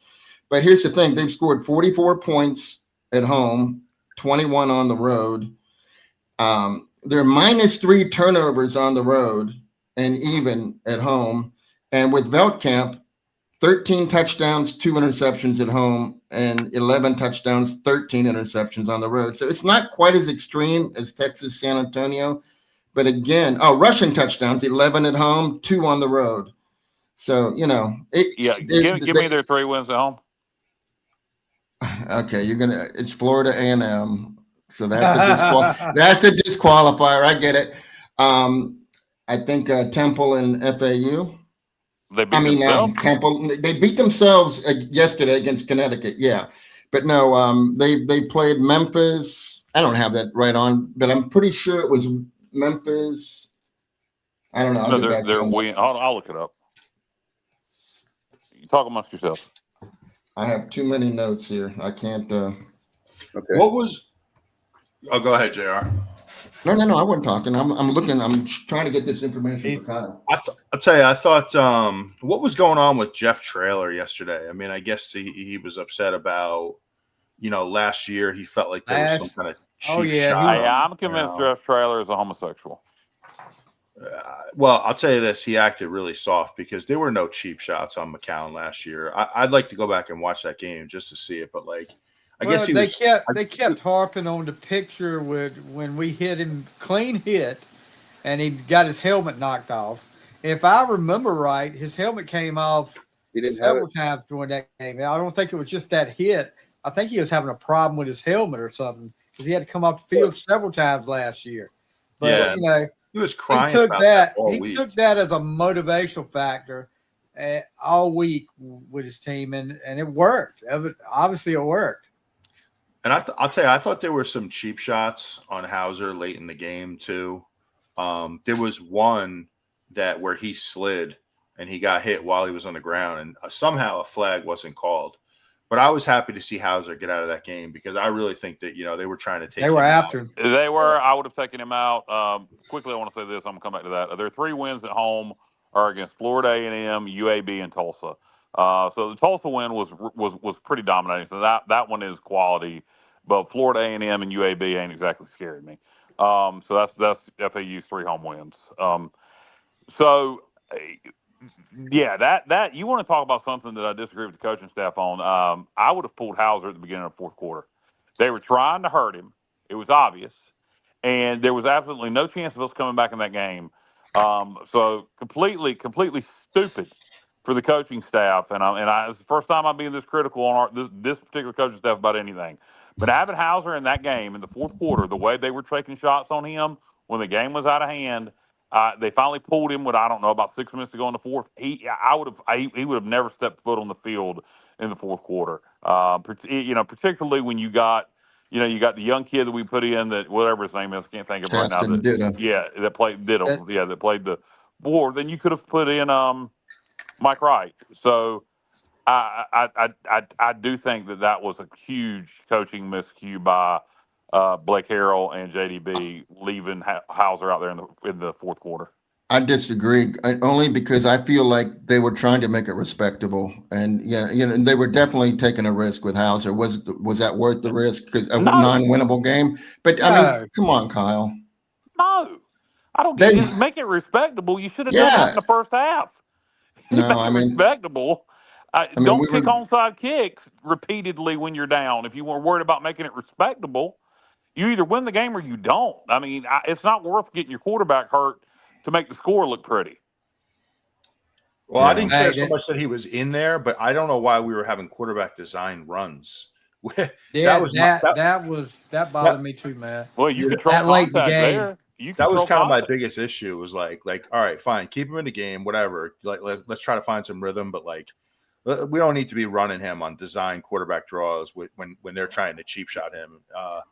But here's the thing. They've scored 44 points at home, 21 on the road. They're -3 turnovers on the road and even at home. And with Veldkamp, 13 touchdowns, 2 interceptions at home, and 11 touchdowns, 13 interceptions on the road. So it's not quite as extreme as Texas San Antonio. But again, rushing touchdowns, 11 at home, 2 on the road. So, give me their 3 wins at home. Okay, it's Florida A&M. So that's a disqualifier. I get it. I think Temple and FAU. Temple. They beat themselves yesterday against Connecticut. Yeah, but no. They played Memphis. I don't have that right on, but I'm pretty sure it was Memphis. I don't know. I'll look it up. You talk amongst yourself. I have too many notes here. I can't. Okay. What was? Oh, go ahead, JR. No. I wasn't talking. I'm looking. I'm trying to get this information for Kyle. I'll tell you. I thought what was going on with Jeff Traylor yesterday. I mean, I guess he was upset about last year he felt like there was some kind of cheap shot. I'm convinced Jeff Traylor is a homosexual. Well, I'll tell you this: he acted really soft because there were no cheap shots on McCown last year. I'd like to go back and watch that game just to see it, but I guess they kept harping on the picture when we hit him clean hit, and he got his helmet knocked off. If I remember right, his helmet came off several times during that game. I don't think it was just that hit. I think he was having a problem with his helmet or something because he had to come off the field several times last year. But he was crying. He took about that. all He week. took that as a motivational factor all week with his team, and it worked. Obviously, it worked. And I'll tell you, I thought there were some cheap shots on Hauser late in the game too. There was one where he slid and he got hit while he was on the ground, and somehow a flag wasn't called. But I was happy to see Hauser get out of that game because I really think that they were trying to take. They were after him. They were. I would have taken him out. Quickly, I want to say this. I'm gonna come back to that. Their 3 wins at home are against Florida A&M, UAB, and Tulsa. So the Tulsa win was pretty dominating. So that one is quality. But Florida A&M and UAB ain't exactly scaring me. So that's FAU's 3 home wins. That you want to talk about something that I disagree with the coaching staff on. I would have pulled Hauser at the beginning of the 4th quarter. They were trying to hurt him. It was obvious. And there was absolutely no chance of us coming back in that game. So completely stupid for the coaching staff, and it's the first time I'm being this critical on this particular coaching staff about anything. But having Hauser in that game in the fourth quarter, the way they were taking shots on him when the game was out of hand, they finally pulled him with, I don't know, about 6 minutes to go in the fourth. He would have never stepped foot on the field in the fourth quarter. Particularly when you got the young kid that we put in, that whatever his name is, I can't think of it right now. That played Ditto. That played the board. Then you could have put in Mike Wright. So I do think that was a huge coaching miscue by Blake Harrell and JDB leaving Hauser out there in the fourth quarter. I disagree, only because I feel like they were trying to make it respectable, and they were definitely taking a risk with Hauser. Was that worth the risk? Because a non-winnable game. But I mean, come on, Kyle. No, I don't get it. Make it respectable. You should have done that in the first half. Respectable. Don't kick onside kicks repeatedly when you're down. If you were worried about making it respectable, you either win the game or you don't. I mean, it's not worth getting your quarterback hurt to make the score look pretty. Well, I didn't care so much that he was in there, but I don't know why we were having quarterback design runs. That bothered me too, man. Well, you control that late in the game. That was kind of my biggest issue. Was like, all right, fine, keep him in the game, whatever. Let's try to find some rhythm, but we don't need to be running him on design quarterback draws when they're trying to cheap shot him. I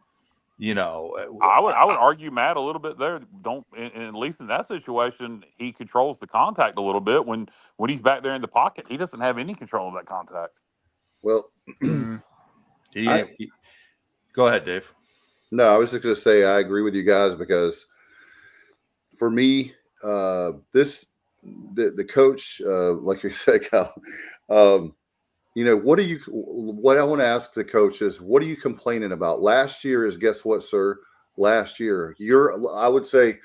would argue, Matt, a little bit there. At least in that situation, he controls the contact a little bit. When he's back there in the pocket, he doesn't have any control of that contact. Well, go ahead, Dave. No, I was just going to say I agree with you guys, because for me, the coach, like you said, Kyle, what I want to ask the coach is, what are you complaining about? Last year is, guess what, sir? Last year, I would say,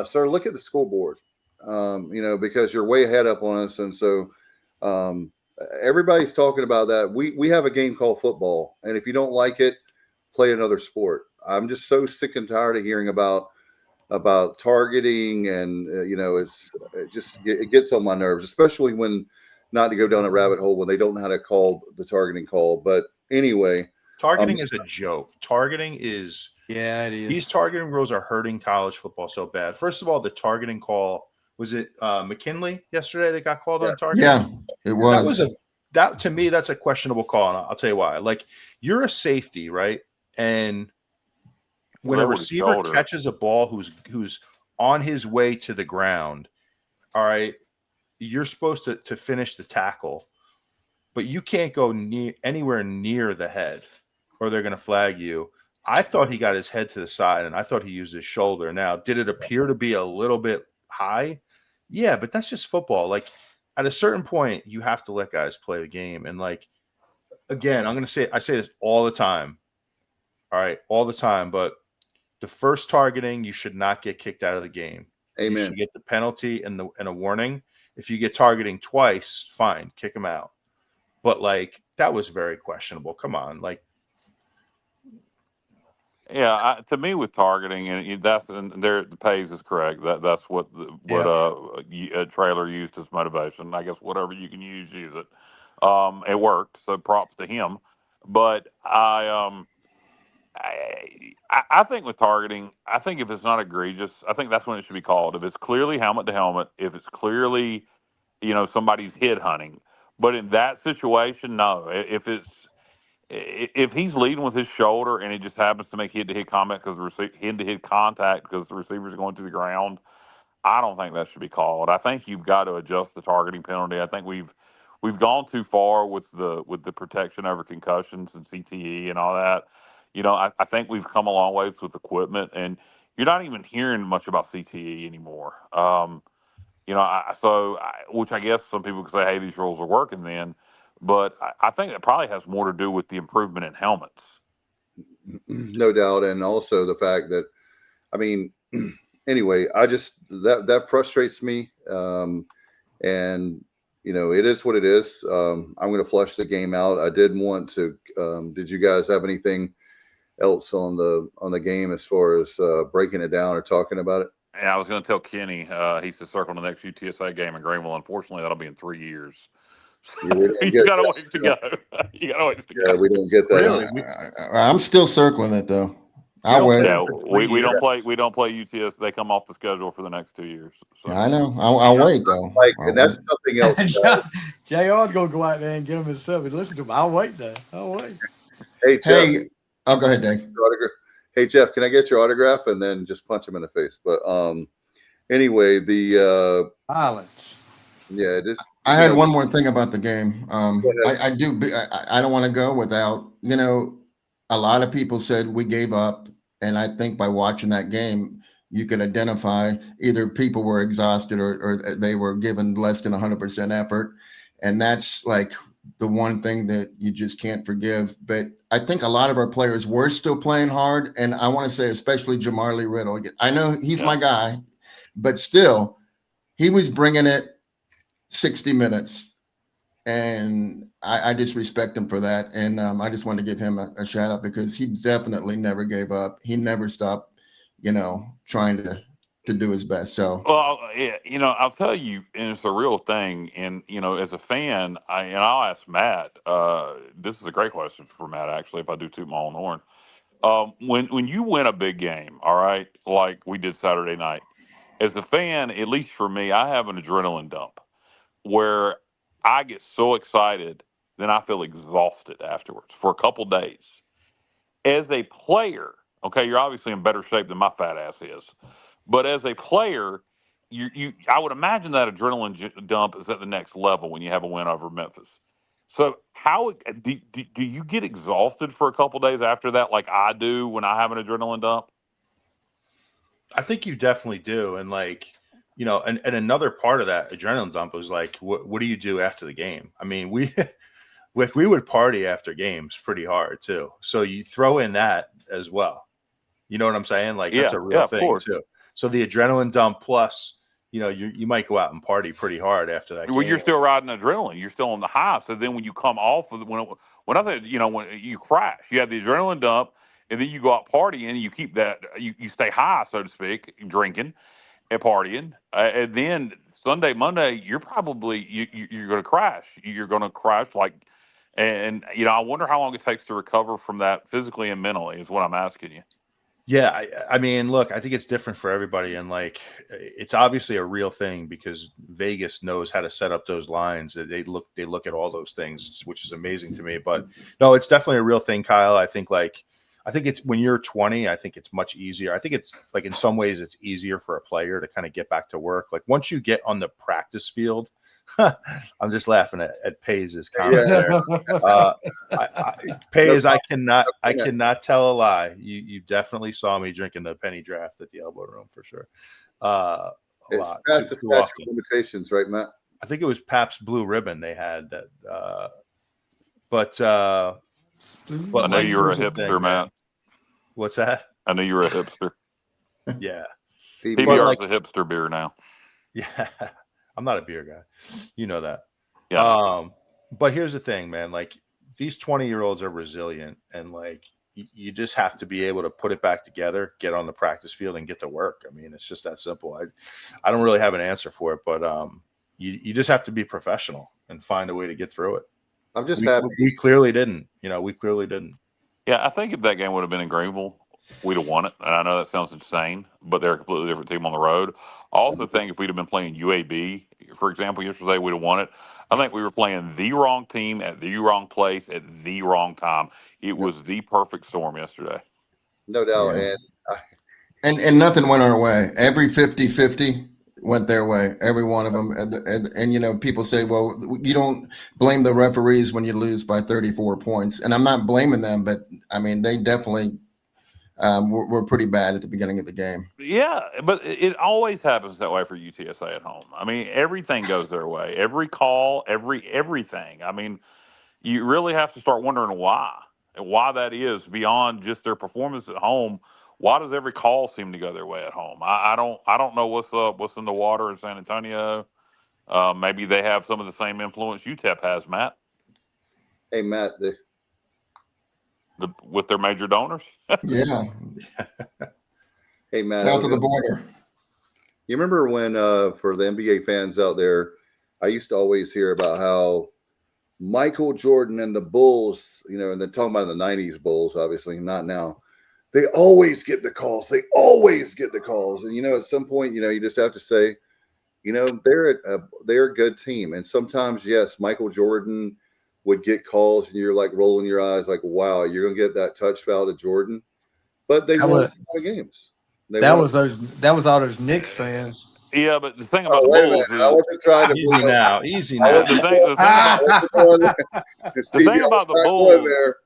sir, look at the scoreboard, because you're way ahead up on us. And so everybody's talking about that. We have a game called football. And if you don't like it, play another sport. I'm just so sick and tired of hearing about targeting, and it gets on my nerves, especially when, not to go down a rabbit hole, when they don't know how to call the targeting call. But anyway, targeting is a joke. Targeting is it is. These targeting rules are hurting college football so bad. First of all, the targeting call, was it McKinley yesterday that got called on targeting? Yeah, it was. That to me, that's a questionable call, and I'll tell you why. Like, you're a safety, right? And when a receiver catches a ball who's on his way to the ground, all right, you're supposed to finish the tackle, but you can't go anywhere near the head, or they're going to flag you. I thought he got his head to the side, and I thought he used his shoulder. Now, did it appear to be a little bit high? Yeah, but that's just football. Like, at a certain point, you have to let guys play the game. And, again, I say this all the time. All right, all the time. But the first targeting, you should not get kicked out of the game. Amen. You should get the penalty and a warning. If you get targeting twice, fine, kick him out. But that was very questionable. Come on, Yeah, to me with targeting, and the Pays is correct. That's what Trailer used as motivation. I guess whatever you can use it. It worked, so props to him. But I think with targeting, I think if it's not egregious, I think that's when it should be called. If it's clearly helmet to helmet, if it's clearly, somebody's head hunting. But in that situation, no. If he's leading with his shoulder and it just happens to make head-to-head contact because the receivers are going to the ground, I don't think that should be called. I think you've got to adjust the targeting penalty. I think we've gone too far with the protection over concussions and CTE and all that. I think we've come a long ways with equipment, and you're not even hearing much about CTE anymore. Which I guess some people could say, hey, these rules are working then. But I think it probably has more to do with the improvement in helmets. No doubt. And also the fact that, anyway, that frustrates me. And, it is what it is. I'm going to flush the game out. I did want to, did you guys have anything else on the game as far as breaking it down or talking about it? And I was going to tell Kenny, he's to circle the next UTSA game in Greenville. Unfortunately, that'll be in 3 years. Yeah, we don't You get got a that. ways to go. You got a ways to Yeah, go. we don't get that. Really? I'm still circling it though. I'll don't wait. play Yeah, them for 3 we don't years? play UTS. They come off the schedule for the next 2 years. So. I know. I'll wait though. Like, I'll and that's wait. something else. JR's gonna go out there and get him himself and listen to him. I'll wait though. I'll wait. Hey, Jeff, Hey, oh, go ahead, Dave. your autograph. Hey, Jeff, can I get your autograph and then just punch him in the face? But anyway, the Violence. yeah, just I had one more thing about the game. ahead. I don't want to go without, a lot of people said we gave up. And I think by watching that game, you could identify either people were exhausted or they were given less than 100% effort. And that's like the one thing that you just can't forgive. But I think a lot of our players were still playing hard. And I want to say, especially Jamarly Riddle. I know he's my guy, but still, he was bringing it 60 minutes. And I just respect him for that. And I just wanted to give him a shout out because he definitely never gave up. He never stopped, trying to do his best. So, Well, yeah, I'll tell you, and it's a real thing. And, as a fan, I'll ask Matt, this is a great question for Matt, actually, if I do toot my own horn. When you win a big game, all right, like we did Saturday night, as a fan, at least for me, I have an adrenaline dump where I get so excited, then I feel exhausted afterwards for a couple days. As a player, okay, you're obviously in better shape than my fat ass is, but as a player, I would imagine that adrenaline dump is at the next level when you have a win over Memphis. So how do you get exhausted for a couple days after that, like I do when I have an adrenaline dump? I think you definitely do. And and another part of that adrenaline dump was like, what do you do after the game? I mean, we would party after games pretty hard too. So you throw in that as well. You know what I'm saying? Like that's a real thing too. So the adrenaline dump plus, you might go out and party pretty hard after that. Well, game. you're still riding adrenaline. You're still on the high. So then when you come off of when I say, when you crash, you have the adrenaline dump and then you go out partying and you keep that, you stay high, so to speak, drinking and partying. And then Sunday, Monday, you're probably, you're going to crash. You're going to crash and I wonder how long it takes to recover from that physically and mentally is what I'm asking you. Yeah, I mean, look, I think it's different for everybody, and it's obviously a real thing because Vegas knows how to set up those lines. They look at all those things, which is amazing to me. But no, it's definitely a real thing, Kyle. I think it's when you're 20, I think it's much easier. I think it's in some ways it's easier for a player to kind of get back to work. Like once you get on the practice field. I'm just laughing at Paige's comment there. Paige, I cannot tell a lie. You definitely saw me drinking the penny draft at the Elbow Room for sure. It's past the statute of limitations, right, Matt? I think it was Pabst Blue Ribbon they had that. But I know you were a hipster, Matt. What's that? I knew you were a hipster. Yeah, PBR is a hipster beer now. Yeah. I'm not a beer guy. You know that. Yeah. But here's the thing, man. Like these 20-year-olds are resilient and you just have to be able to put it back together, get on the practice field and get to work. I mean, it's just that simple. I don't really have an answer for it, but you just have to be professional and find a way to get through it. I'm just happy. We clearly didn't. We clearly didn't. Yeah, I think if that game would have been in Greenville, we'd have won it. And I know that sounds insane, but they're a completely different team on the road. I also think if we'd have been playing UAB, for example, yesterday, we'd have won it. I think we were playing the wrong team at the wrong place at the wrong time. It was the perfect storm yesterday. No doubt. Yeah. And nothing went our way. Every 50-50 went their way, every one of them. And people say, well, you don't blame the referees when you lose by 34 points. And I'm not blaming them, but I mean, they definitely we're pretty bad at the beginning of the game. Yeah, but it always happens that way for UTSA at home. I mean, everything goes their way. Every call, everything. I mean, you really have to start wondering why that is beyond just their performance at home. Why does every call seem to go their way at home? I don't know what's in the water in San Antonio. Maybe they have some of the same influence UTEP has, Matt. Hey, Matt, with their major donors. Yeah. Hey, Matt. South of the border. You remember when, for the NBA fans out there, I used to always hear about how Michael Jordan and the Bulls, and they're talking about the 90s Bulls, obviously, not now. They always get the calls. They always get the calls. And, at some point, you just have to say, they're a good team. And sometimes, yes, Michael Jordan would get calls and you're like rolling your eyes like, wow, you're going to get that touch foul to Jordan. But they That won was the games. that was all those Knicks fans. Yeah, but the thing about the Wait a minute. Bulls I is wasn't trying to Easy now. Easy I now. wasn't, the thing about the Bulls, there.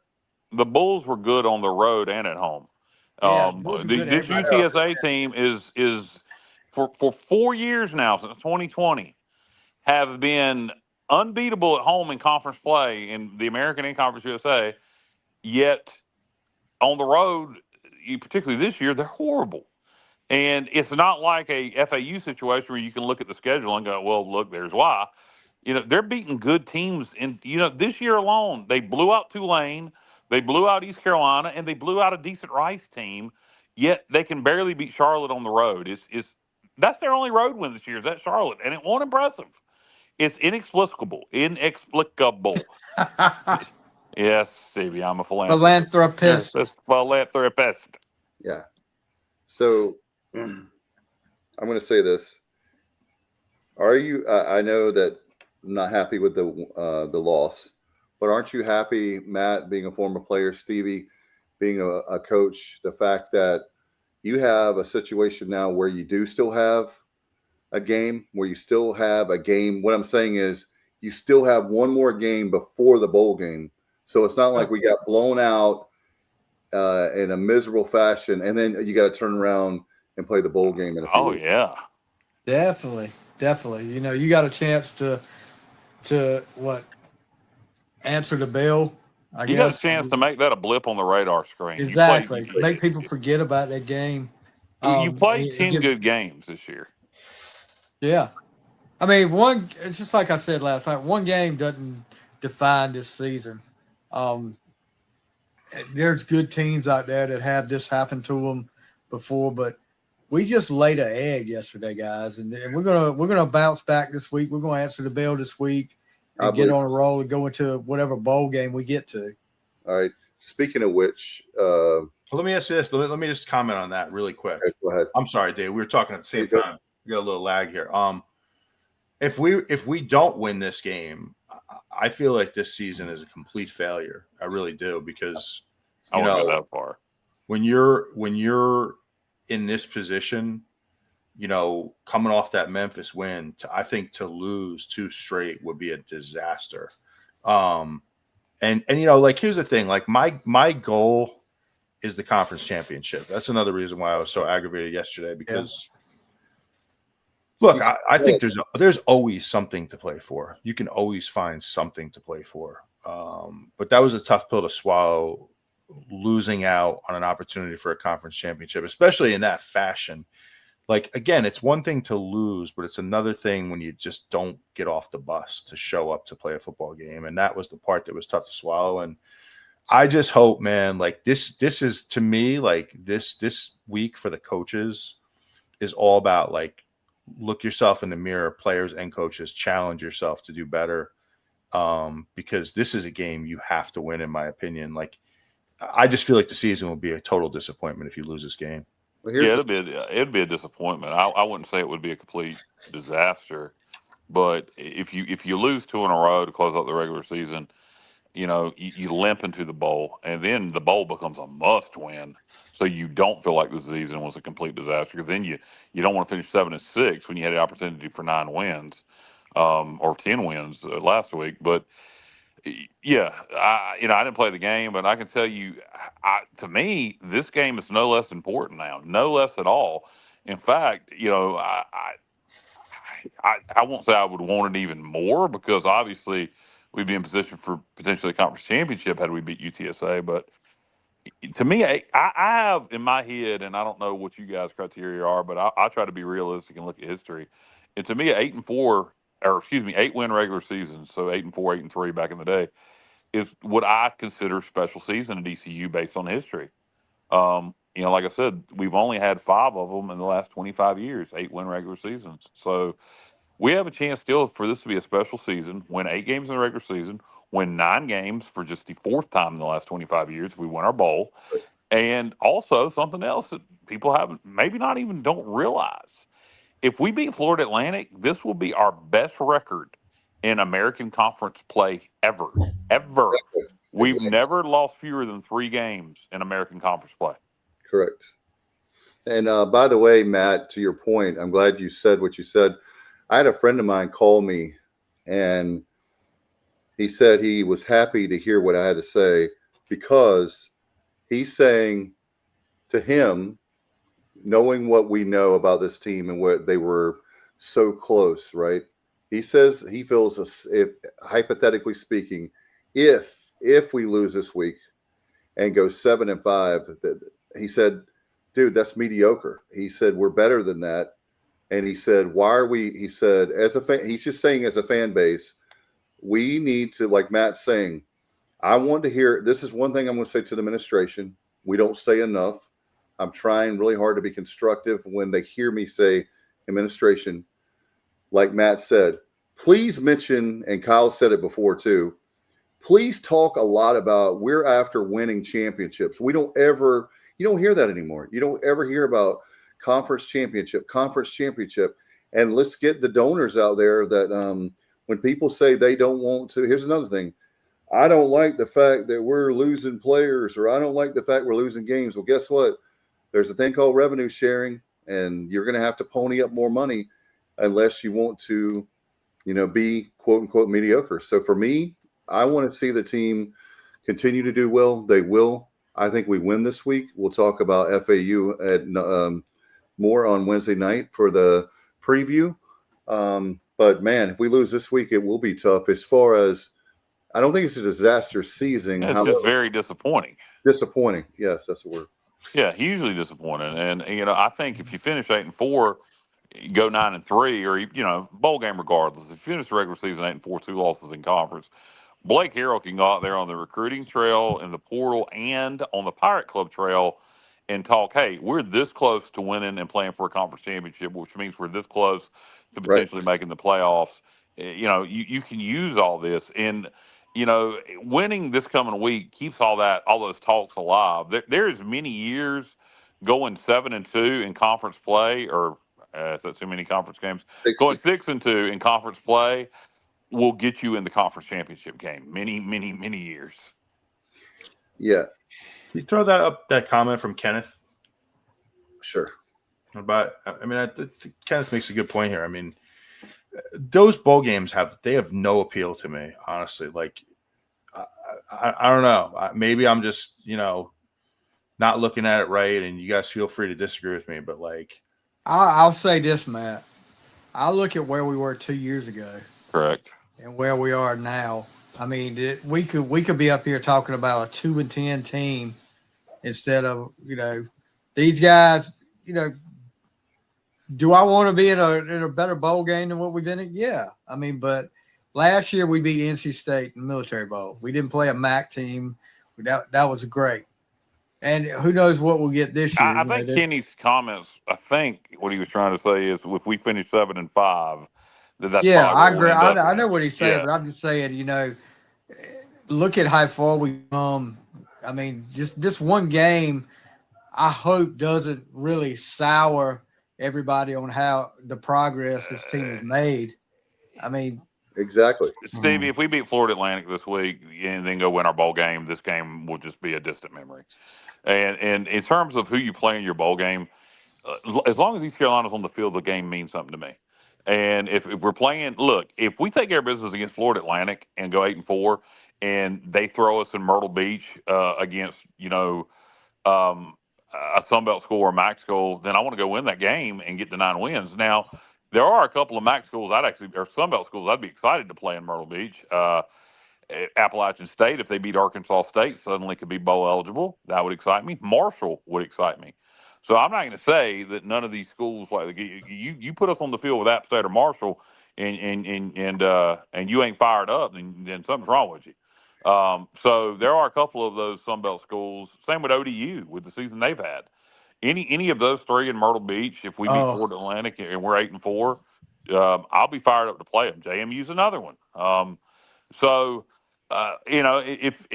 the Bulls were good on the road and at home. Yeah, Bulls are good This everywhere. UTSA team is for 4 years now since 2020 have been unbeatable at home in conference play in the American and Conference USA. Yet on the road, particularly this year, they're horrible. And it's not like a FAU situation where you can look at the schedule and go, well, look, there's why. They're beating good teams. And, this year alone, they blew out Tulane, they blew out East Carolina, and they blew out a decent Rice team. Yet they can barely beat Charlotte on the road. That's their only road win this year, is at Charlotte. And it wasn't impressive. It's inexplicable. Inexplicable. Yes, Stevie, I'm a philanthropist. Philanthropist. Yeah. So I'm going to say this. Are you? I know that I'm not happy with the loss, but aren't you happy, Matt, being a former player, Stevie, being a coach, the fact that you have a situation now where you do still have a game, where you still have a game. What I'm saying is you still have one more game before the bowl game. So it's not like we got blown out in a miserable fashion, and then you got to turn around and play the bowl game in a few weeks. Yeah. Definitely. You got a chance to answer the bell. I guess You got a chance to make that a blip on the radar screen. Exactly. Make people forget about that game. You played 10 good games this year. Yeah. I mean, it's just like I said last night, one game doesn't define this season. There's good teams out there that have this happen to them before, but we just laid an egg yesterday, guys, and we're gonna bounce back this week. We're gonna answer the bell this week and get on a roll and go into whatever bowl game we get to. All right. Speaking of which, let me ask you this. Let me just comment on that really quick. Okay, go ahead. I'm sorry, Dave. We were talking at the same time. We got a little lag here. If we don't win this game, I feel like this season is a complete failure. I really do, because I won't go that far. When you're in this position, coming off that Memphis win, I think to lose 2 straight would be a disaster. And here's the thing, like my goal is the conference championship. That's another reason why I was so aggravated yesterday, because look, I think there's always something to play for. You can always find something to play for. But that was a tough pill to swallow, losing out on an opportunity for a conference championship, especially in that fashion. Like, again, it's one thing to lose, but it's another thing when you just don't get off the bus to show up to play a football game. And that was the part that was tough to swallow. And I just hope, man, like this is, to me, like this week for the coaches is all about, like, look yourself in the mirror, players and coaches, challenge yourself to do better. Because this is a game you have to win, in my opinion. Like, I just feel like the season will be a total disappointment if you lose this game. Well, it'd be a disappointment. I wouldn't say it would be a complete disaster, but if you lose 2 in a row to close out the regular season, you limp into the bowl, and then the bowl becomes a must win. So you don't feel like the season was a complete disaster, because then you don't want to finish 7-6 when you had the opportunity for 9 wins, or 10 wins last week. But yeah, I didn't play the game, but I can tell you, to me, this game is no less important now, no less at all. In fact, I won't say I would want it even more, because obviously we'd be in position for potentially a conference championship had we beat UTSA. But to me, I have in my head, and I don't know what you guys' criteria are, but I try to be realistic and look at history. And to me, 8-win regular season, so 8-4, 8-3 back in the day, is what I consider special season at ECU based on history. like I said, we've only had 5 of them in the last 25 years, 8-win regular seasons. So we have a chance still for this to be a special season, win 8 games in the regular season, win 9 games for just the 4th time in the last 25 years if we win our bowl. And also something else that people haven't, maybe not even don't realize. If we beat Florida Atlantic, this will be our best record in American Conference play ever. Ever. We've never lost fewer than 3 games in American Conference play. Correct. And by the way, Matt, to your point, I'm glad you said what you said. I had a friend of mine call me, and he said he was happy to hear what I had to say because he's saying to him, knowing what we know about this team and what they were so close, right? He says he feels, if hypothetically speaking, if we lose this week and go 7-5, he said, dude, that's mediocre. He said, we're better than that. And he said, why are we, he said, as a fan, he's just saying as a fan base, we need to, like Matt's saying, I want to hear, this is one thing I'm going to say to the administration. We don't say enough. I'm trying really hard to be constructive when they hear me say administration. Like Matt said, please mention, and Kyle said it before too, please talk a lot about we're after winning championships. We don't ever, you don't hear that anymore. You don't ever hear about conference championship. And let's get the donors out there that when people say they don't want to, here's another thing. I don't like the fact that we're losing players, or I don't like the fact we're losing games. Well, guess what? There's a thing called revenue sharing, and you're going to have to pony up more money unless you want to, be quote unquote mediocre. So for me, I want to see the team continue to do well. They will. I think we win this week. We'll talk about FAU at more on Wednesday night for the preview. But man, if we lose this week, it will be tough. As far as, I don't think it's a disaster season. It's just very disappointing. Disappointing. Yes, that's the word. Yeah, hugely disappointing. And I think if you finish 8-4, you go 9-3, or bowl game regardless. If you finish the regular season 8-4, 2 losses in conference, Blake Harrell can go out there on the recruiting trail, in the portal, and on the Pirate Club trail and talk, hey, we're this close to winning and playing for a conference championship, which means we're this close to potentially making the playoffs. You can use all this. And, winning this coming week keeps all those talks alive. There's many years going 7-2 in conference play, or is that too many conference games? Going 6-2 in conference play will get you in the conference championship game many, many, many years. Yeah. Can you throw that comment from Kenneth? Sure. Kenneth makes a good point here. I mean, those bowl games have no appeal to me, honestly. Like, I don't know. Maybe I'm just, not looking at it right, and you guys feel free to disagree with me, but like, I'll say this, Matt. I look at where we were 2 years ago. Correct. And where we are now. I mean, we could be up here talking about a 2-10 team instead of, these guys, do I want to be in a better bowl game than what we've been in? Yeah. I mean, but last year we beat NC State in the Military Bowl. We didn't play a MAC team. That was great. And who knows what we'll get this year. I think Kenny's comments, I think what he was trying to say is if we finish 7-5, that's I agree. I know what he's saying, but I'm just saying, look at how far we come. I mean, just this one game, I hope doesn't really sour everybody on how the progress this team has made. I mean, exactly. Stevie, if we beat Florida Atlantic this week and then go win our bowl game, this game will just be a distant memory. And in terms of who you play in your bowl game, as long as East Carolina's on the field, the game means something to me. And if we're playing, look, if we take care of business against Florida Atlantic and go 8-4, and they throw us in Myrtle Beach against, a Sunbelt school or a MAC school, then I want to go win that game and get the 9 wins. Now, there are a couple of MAC schools or Sunbelt schools I'd be excited to play in Myrtle Beach. Appalachian State, if they beat Arkansas State, suddenly could be bowl eligible. That would excite me. Marshall would excite me. So I'm not going to say that none of these schools, like you put us on the field with App State or Marshall, and you ain't fired up, then something's wrong with you. So there are a couple of those Sunbelt schools. Same with ODU with the season they've had. any of those three in Myrtle Beach, if we beat Florida Atlantic and we're 8-4, I'll be fired up to play them. JMU's another one. So if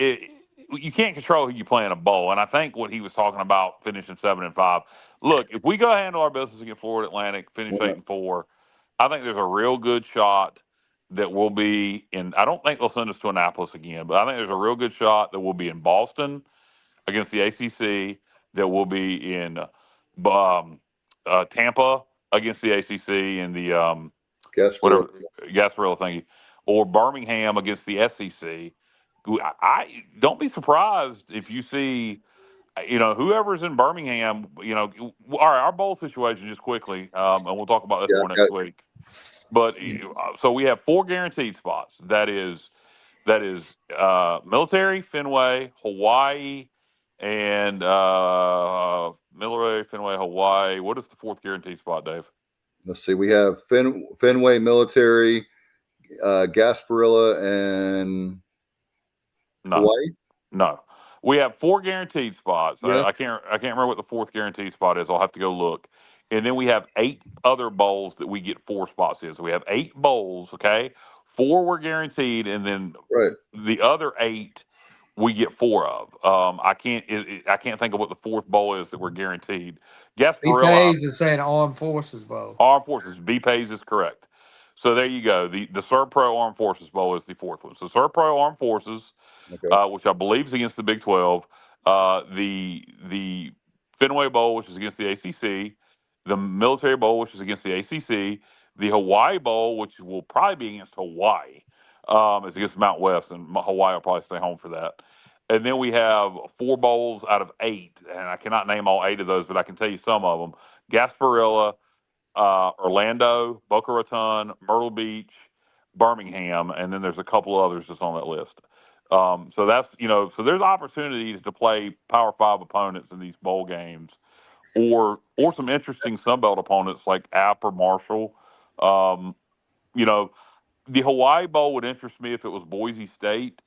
you can't control who you play in a bowl, and I think what he was talking about finishing 7-5. Look, if we go handle our business against Florida Atlantic, finish 8-4, I think there's a real good shot that we'll be in. I don't think they'll send us to Annapolis again, but I think there's a real good shot that we'll be in Boston against the ACC, that will be in Tampa against the ACC and the Gasparilla, thank you, or Birmingham against the SEC. I don't be surprised if you see, whoever's in Birmingham. All right, our bowl situation just quickly, and we'll talk about this more next week. But so we have 4 guaranteed spots. That is Military, Fenway, Hawaii, and Military, Fenway, Hawaii. What is the 4th guaranteed spot, Dave? Let's see. We have Fenway, Military, Gasparilla, and Hawaii. No. We have 4 guaranteed spots. Yeah. I can't remember what the 4th guaranteed spot is. I'll have to go look. And then we have 8 other bowls that we get 4 spots in. So we have 8 bowls. Okay, 4 were guaranteed, and then the other 8 we get 4 of. I can't think of what the 4th bowl is that we're guaranteed. Gasparilla is saying Armed Forces Bowl. Armed Forces. B-Pays is correct. So there you go. The Serpro Armed Forces Bowl is the 4th one. So Serpro Armed Forces, which I believe is against the Big 12. The Fenway Bowl, which is against the ACC. The Military Bowl, which is against the ACC. The Hawaii Bowl, which will probably be against Hawaii, is against Mount West, and Hawaii will probably stay home for that. And then we have 4 bowls out of 8, and I cannot name all 8 of those, but I can tell you some of them. Gasparilla, Orlando, Boca Raton, Myrtle Beach, Birmingham, and then there's a couple others just on that list. So that's, so there's opportunities to play Power 5 opponents in these bowl games, or some interesting Sunbelt opponents like App or Marshall. The Hawaii Bowl would interest me if it was Boise State.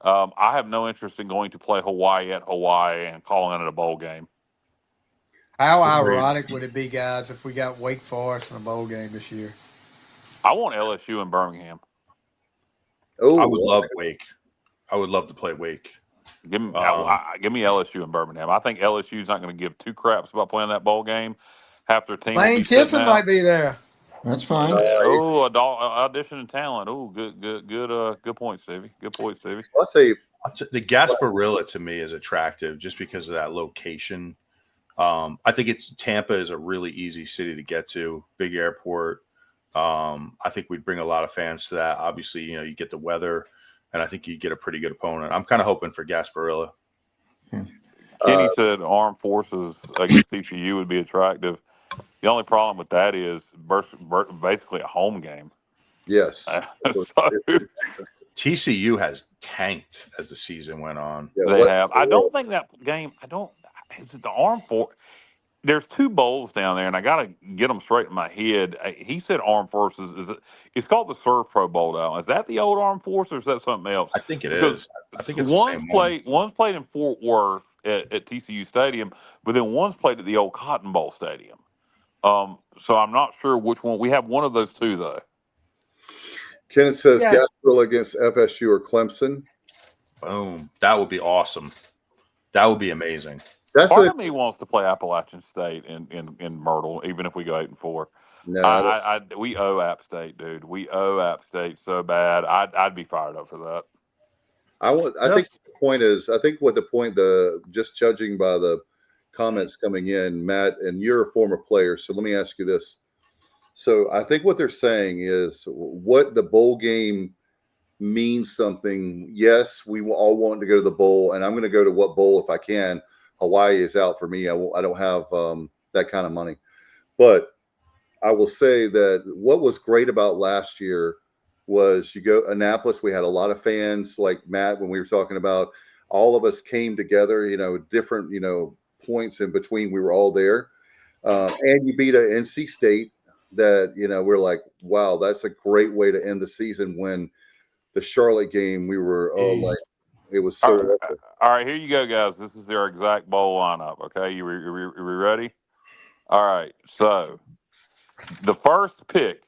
I have no interest in going to play Hawaii at Hawaii and calling it a bowl game. How ironic would it be, guys, if we got Wake Forest in a bowl game this year? I want LSU in Birmingham. Oh, I would love Wake. I would love to play Wake. Give me LSU in Birmingham. I think LSU's not going to give 2 craps about playing that bowl game. Half their team. Lane Kiffin might be there. That's fine. Audition and talent. Oh, good point, Stevie. Good point, Stevie. I'll say the Gasparilla to me is attractive just because of that location. I think Tampa is a really easy city to get to, big airport. I think we'd bring a lot of fans to that. Obviously, you get the weather, and I think you get a pretty good opponent. I'm kind of hoping for Gasparilla. Kenny said Armed Forces against TCU would be attractive. The only problem with that is basically a home game. Yes. TCU has tanked as the season went on. Yeah, they have. I don't think that game. Is it the Armed Forces? There's 2 bowls down there, and I got to get them straight in my head. He said Armed Forces. It's called the Surf Pro Bowl now. Is that the old Armed Forces, or is that something else? I think it is. I think it's the same one. One's played in Fort Worth at TCU Stadium, but then one's played at the old Cotton Bowl Stadium. So I'm not sure which one. We have one of those 2, though. Kenneth says Gasparilla against FSU or Clemson. Boom. That would be awesome. That would be amazing. Part of me wants to play Appalachian State in Myrtle, even if we go 8-4. No, we owe App State, dude. We owe App State so bad. I'd be fired up for that. I think the point is, just judging by the comments coming in, Matt, and you're a former player, so let me ask you this. So I think what they're saying is what the bowl game means something. Yes, we all want to go to the bowl, and I'm going to go to what bowl if I can. Hawaii is out for me. I don't have that kind of money. But I will say that what was great about last year was you go Annapolis. We had a lot of fans like Matt when we were talking about. All of us came together, different, points in between. We were all there. And you beat a NC State that, we're like, wow, that's a great way to end the season. When the Charlotte game, we were It was so epic. All right, here you go, guys. This is their exact bowl lineup. Okay, you ready? All right. So the first pick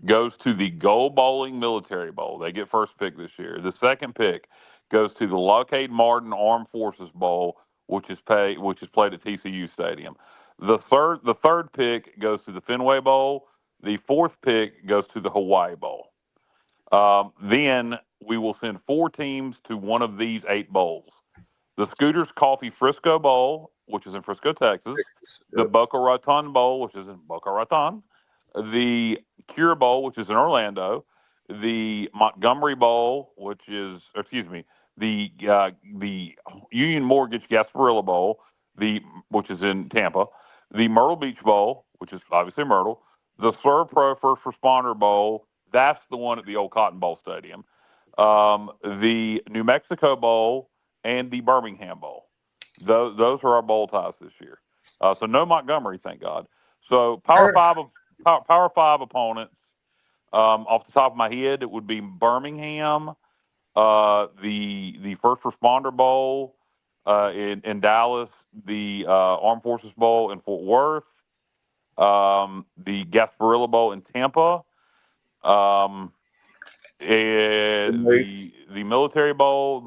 goes to the Gold Bowling Military Bowl. They get first pick this year. The second pick goes to the Lockheed Martin Armed Forces Bowl, which is played at TCU Stadium. The third pick goes to the Fenway Bowl. The fourth pick goes to the Hawaii Bowl. Then we will send 4 teams to one of these 8 bowls. The Scooters Coffee Frisco Bowl, which is in Frisco, Texas. The Boca Raton Bowl, which is in Boca Raton. The Cure Bowl, which is in Orlando. The Montgomery Bowl, the Union Mortgage Gasparilla Bowl, which is in Tampa. The Myrtle Beach Bowl, which is obviously Myrtle. The Serve Pro First Responder Bowl, that's the one at the old Cotton Bowl Stadium. The New Mexico Bowl and the Birmingham Bowl. Those are our bowl ties this year. So no Montgomery, thank God. So Power Five opponents. Off the top of my head, it would be Birmingham, the First Responder Bowl in Dallas, the Armed Forces Bowl in Fort Worth, the Gasparilla Bowl in Tampa, and the Military Bowl,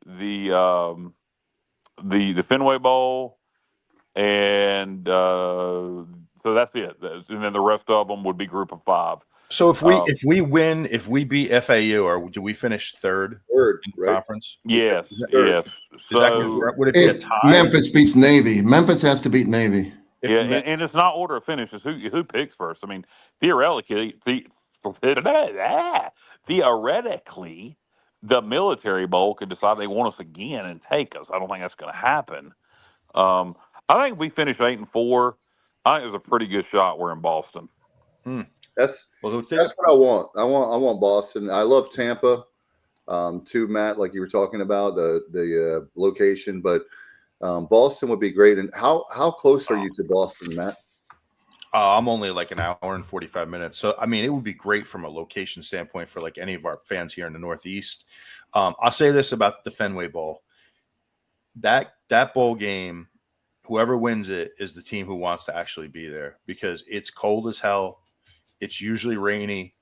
the Fenway Bowl, and so that's it. And then the rest of them would be group of 5. So if we win, if we beat FAU, or do we finish third in the conference? Yes, yes. So would it be a tie? Memphis beats Navy. Memphis has to beat Navy. And it's not order of finish. It's who picks first. I mean, theoretically, the Military Bowl could decide they want us again and take us. I don't think that's going to happen. I think if we finish 8-4, I think there's a pretty good shot we're in Boston. That's what I want. I want Boston. I love Tampa, too, Matt. Like you were talking about the location, but Boston would be great. And how close are you to Boston, Matt? I'm only like an hour and 45 minutes. So, I mean, it would be great from a location standpoint for like any of our fans here in the Northeast. I'll say this about the Fenway Bowl. That bowl game, whoever wins it is the team who wants to actually be there, because it's cold as hell. It's usually rainy.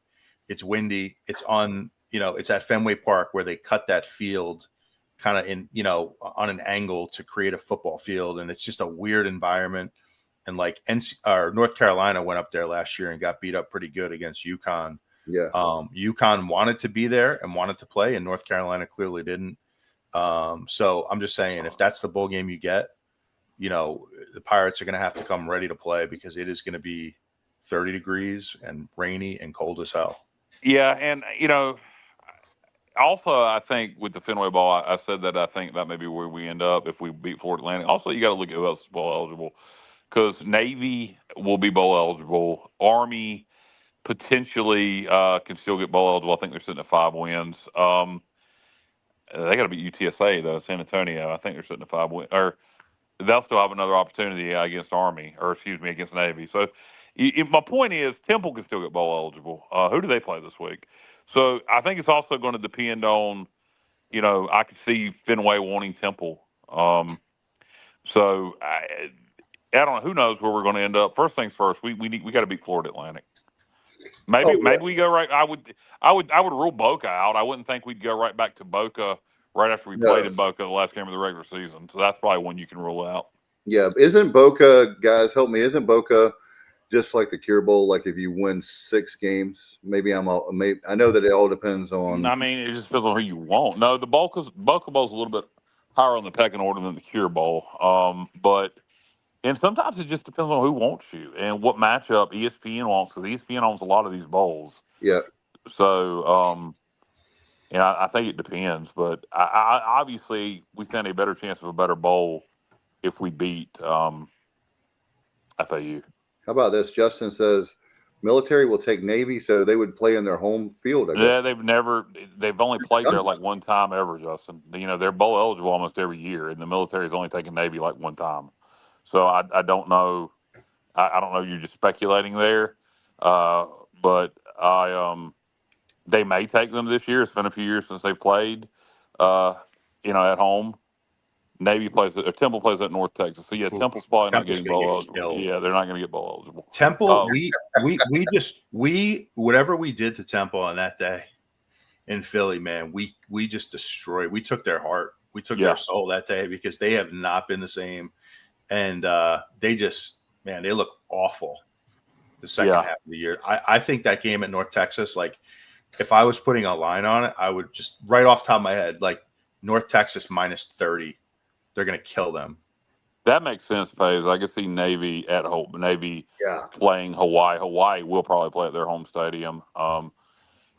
It's windy. It's it's at Fenway Park where they cut that field kind of on an angle to create a football field. And it's just a weird environment. And like North Carolina went up there last year and got beat up pretty good against UConn. Yeah. UConn wanted to be there and wanted to play, and North Carolina clearly didn't. So I'm just saying, if that's the bowl game you get, the Pirates are going to have to come ready to play, because it is going to be 30 degrees and rainy and cold as hell. Yeah, and also I think with the Fenway Bowl, I said that I think that may be where we end up if we beat Florida Atlantic. Also, you got to look at who else is bowl eligible, because Navy will be bowl eligible. Army potentially can still get bowl eligible. I think they're sitting at 5 wins. They got to beat UTSA though, San Antonio. I think they're sitting at 5 wins, or they'll still have another opportunity against Army, or against Navy. So my point is, Temple can still get bowl eligible. Who do they play this week? So I think it's also going to depend on, I could see Fenway wanting Temple. So I don't know. Who knows where we're going to end up? First things first, we got to beat Florida Atlantic. Maybe we go right. I would rule Boca out. I wouldn't think we'd go right back to Boca right after we played in Boca the last game of the regular season. So that's probably one you can rule out. Yeah, isn't Boca, guys, help me? Isn't Boca just like the Cure Bowl? Like if you win 6 games, I know that it all depends on. I mean, it just depends on who you want. No, the Boca Bowl's a little bit higher on the pecking order than the Cure Bowl. And sometimes it just depends on who wants you and what matchup ESPN wants, because ESPN owns a lot of these bowls. Yeah. So, I think it depends. But I obviously we stand a better chance of a better bowl if we beat FAU. How about this? Justin says Military will take Navy, so they would play in their home field. I guess. Yeah, they've only played there like one time ever, Justin. They're bowl eligible almost every year, and the Military's only taken Navy like one time. So I don't know. I don't know. You're just speculating there, but they may take them this year. It's been a few years since they've played. at home. Navy plays or Temple plays at North Texas. So yeah, Temple's probably not getting bowl eligible. Yeah, they're not going to get bowl eligible. Temple, we whatever we did to Temple on that day in Philly, man, we just destroyed. We took their heart. We took their soul that day because they have not been the same. And they look awful the second half of the year. I think that game at North Texas, like if I was putting a line on it, I would just right off the top of my head, like North Texas -30. They're going to kill them. That makes sense, Paves. I can see Navy at home. Navy playing Hawaii. Hawaii will probably play at their home stadium. I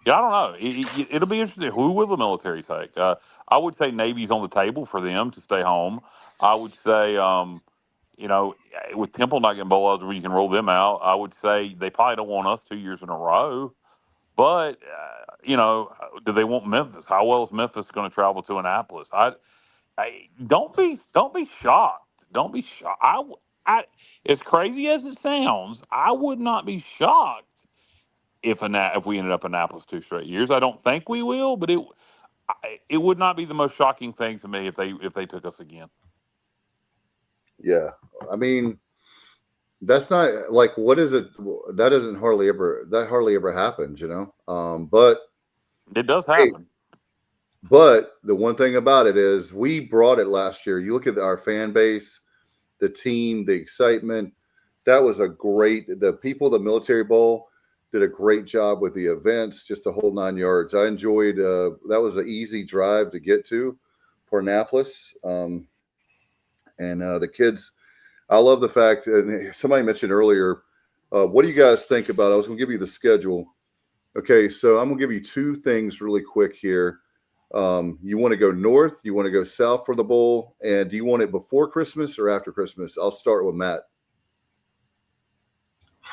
don't know. It'll be interesting. Who will the military take? I would say Navy's on the table for them to stay home. I would say, with Temple not getting bowl eligible, you can roll them out. I would say they probably don't want us 2 years in a row. But, do they want Memphis? How well is Memphis going to travel to Annapolis? Don't be shocked. Don't be shocked. As crazy as it sounds, I would not be shocked if we ended up in Annapolis 2 straight years. I don't think we will, but it would not be the most shocking thing to me if they took us again. Yeah, I mean, that's not like what is it? That hardly ever happens, But it does happen. But the one thing about it is we brought it last year. You look at our fan base, the team, the excitement. That was the people of the Military Bowl did a great job with the events, just a whole 9 yards. I enjoyed that was an easy drive to get to for Annapolis. And the kids, I love the fact, and somebody mentioned earlier, what do you guys think about? I was going to give you the schedule. Okay, so I'm going to give you 2 things really quick here. You want to go north, you want to go south for the bowl, and do you want it before Christmas or after Christmas? I'll start with Matt.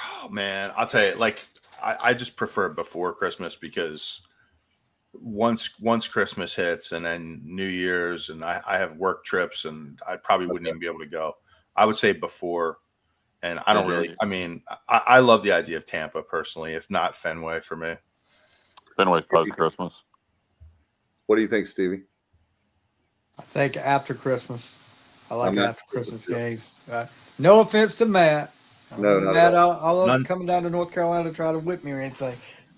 Oh man, I'll tell you, like I just prefer before Christmas because once Christmas hits and then New Year's and I have work trips and I probably wouldn't even be able to go. I would say before, and I don't really. I mean, I love the idea of Tampa personally, if not Fenway for me. Fenway's post Christmas. What do you think, Stevie? I think after Christmas. I like after Christmas games. No offense to Matt. No. Matt, I love coming down to North Carolina to try to whip me or anything.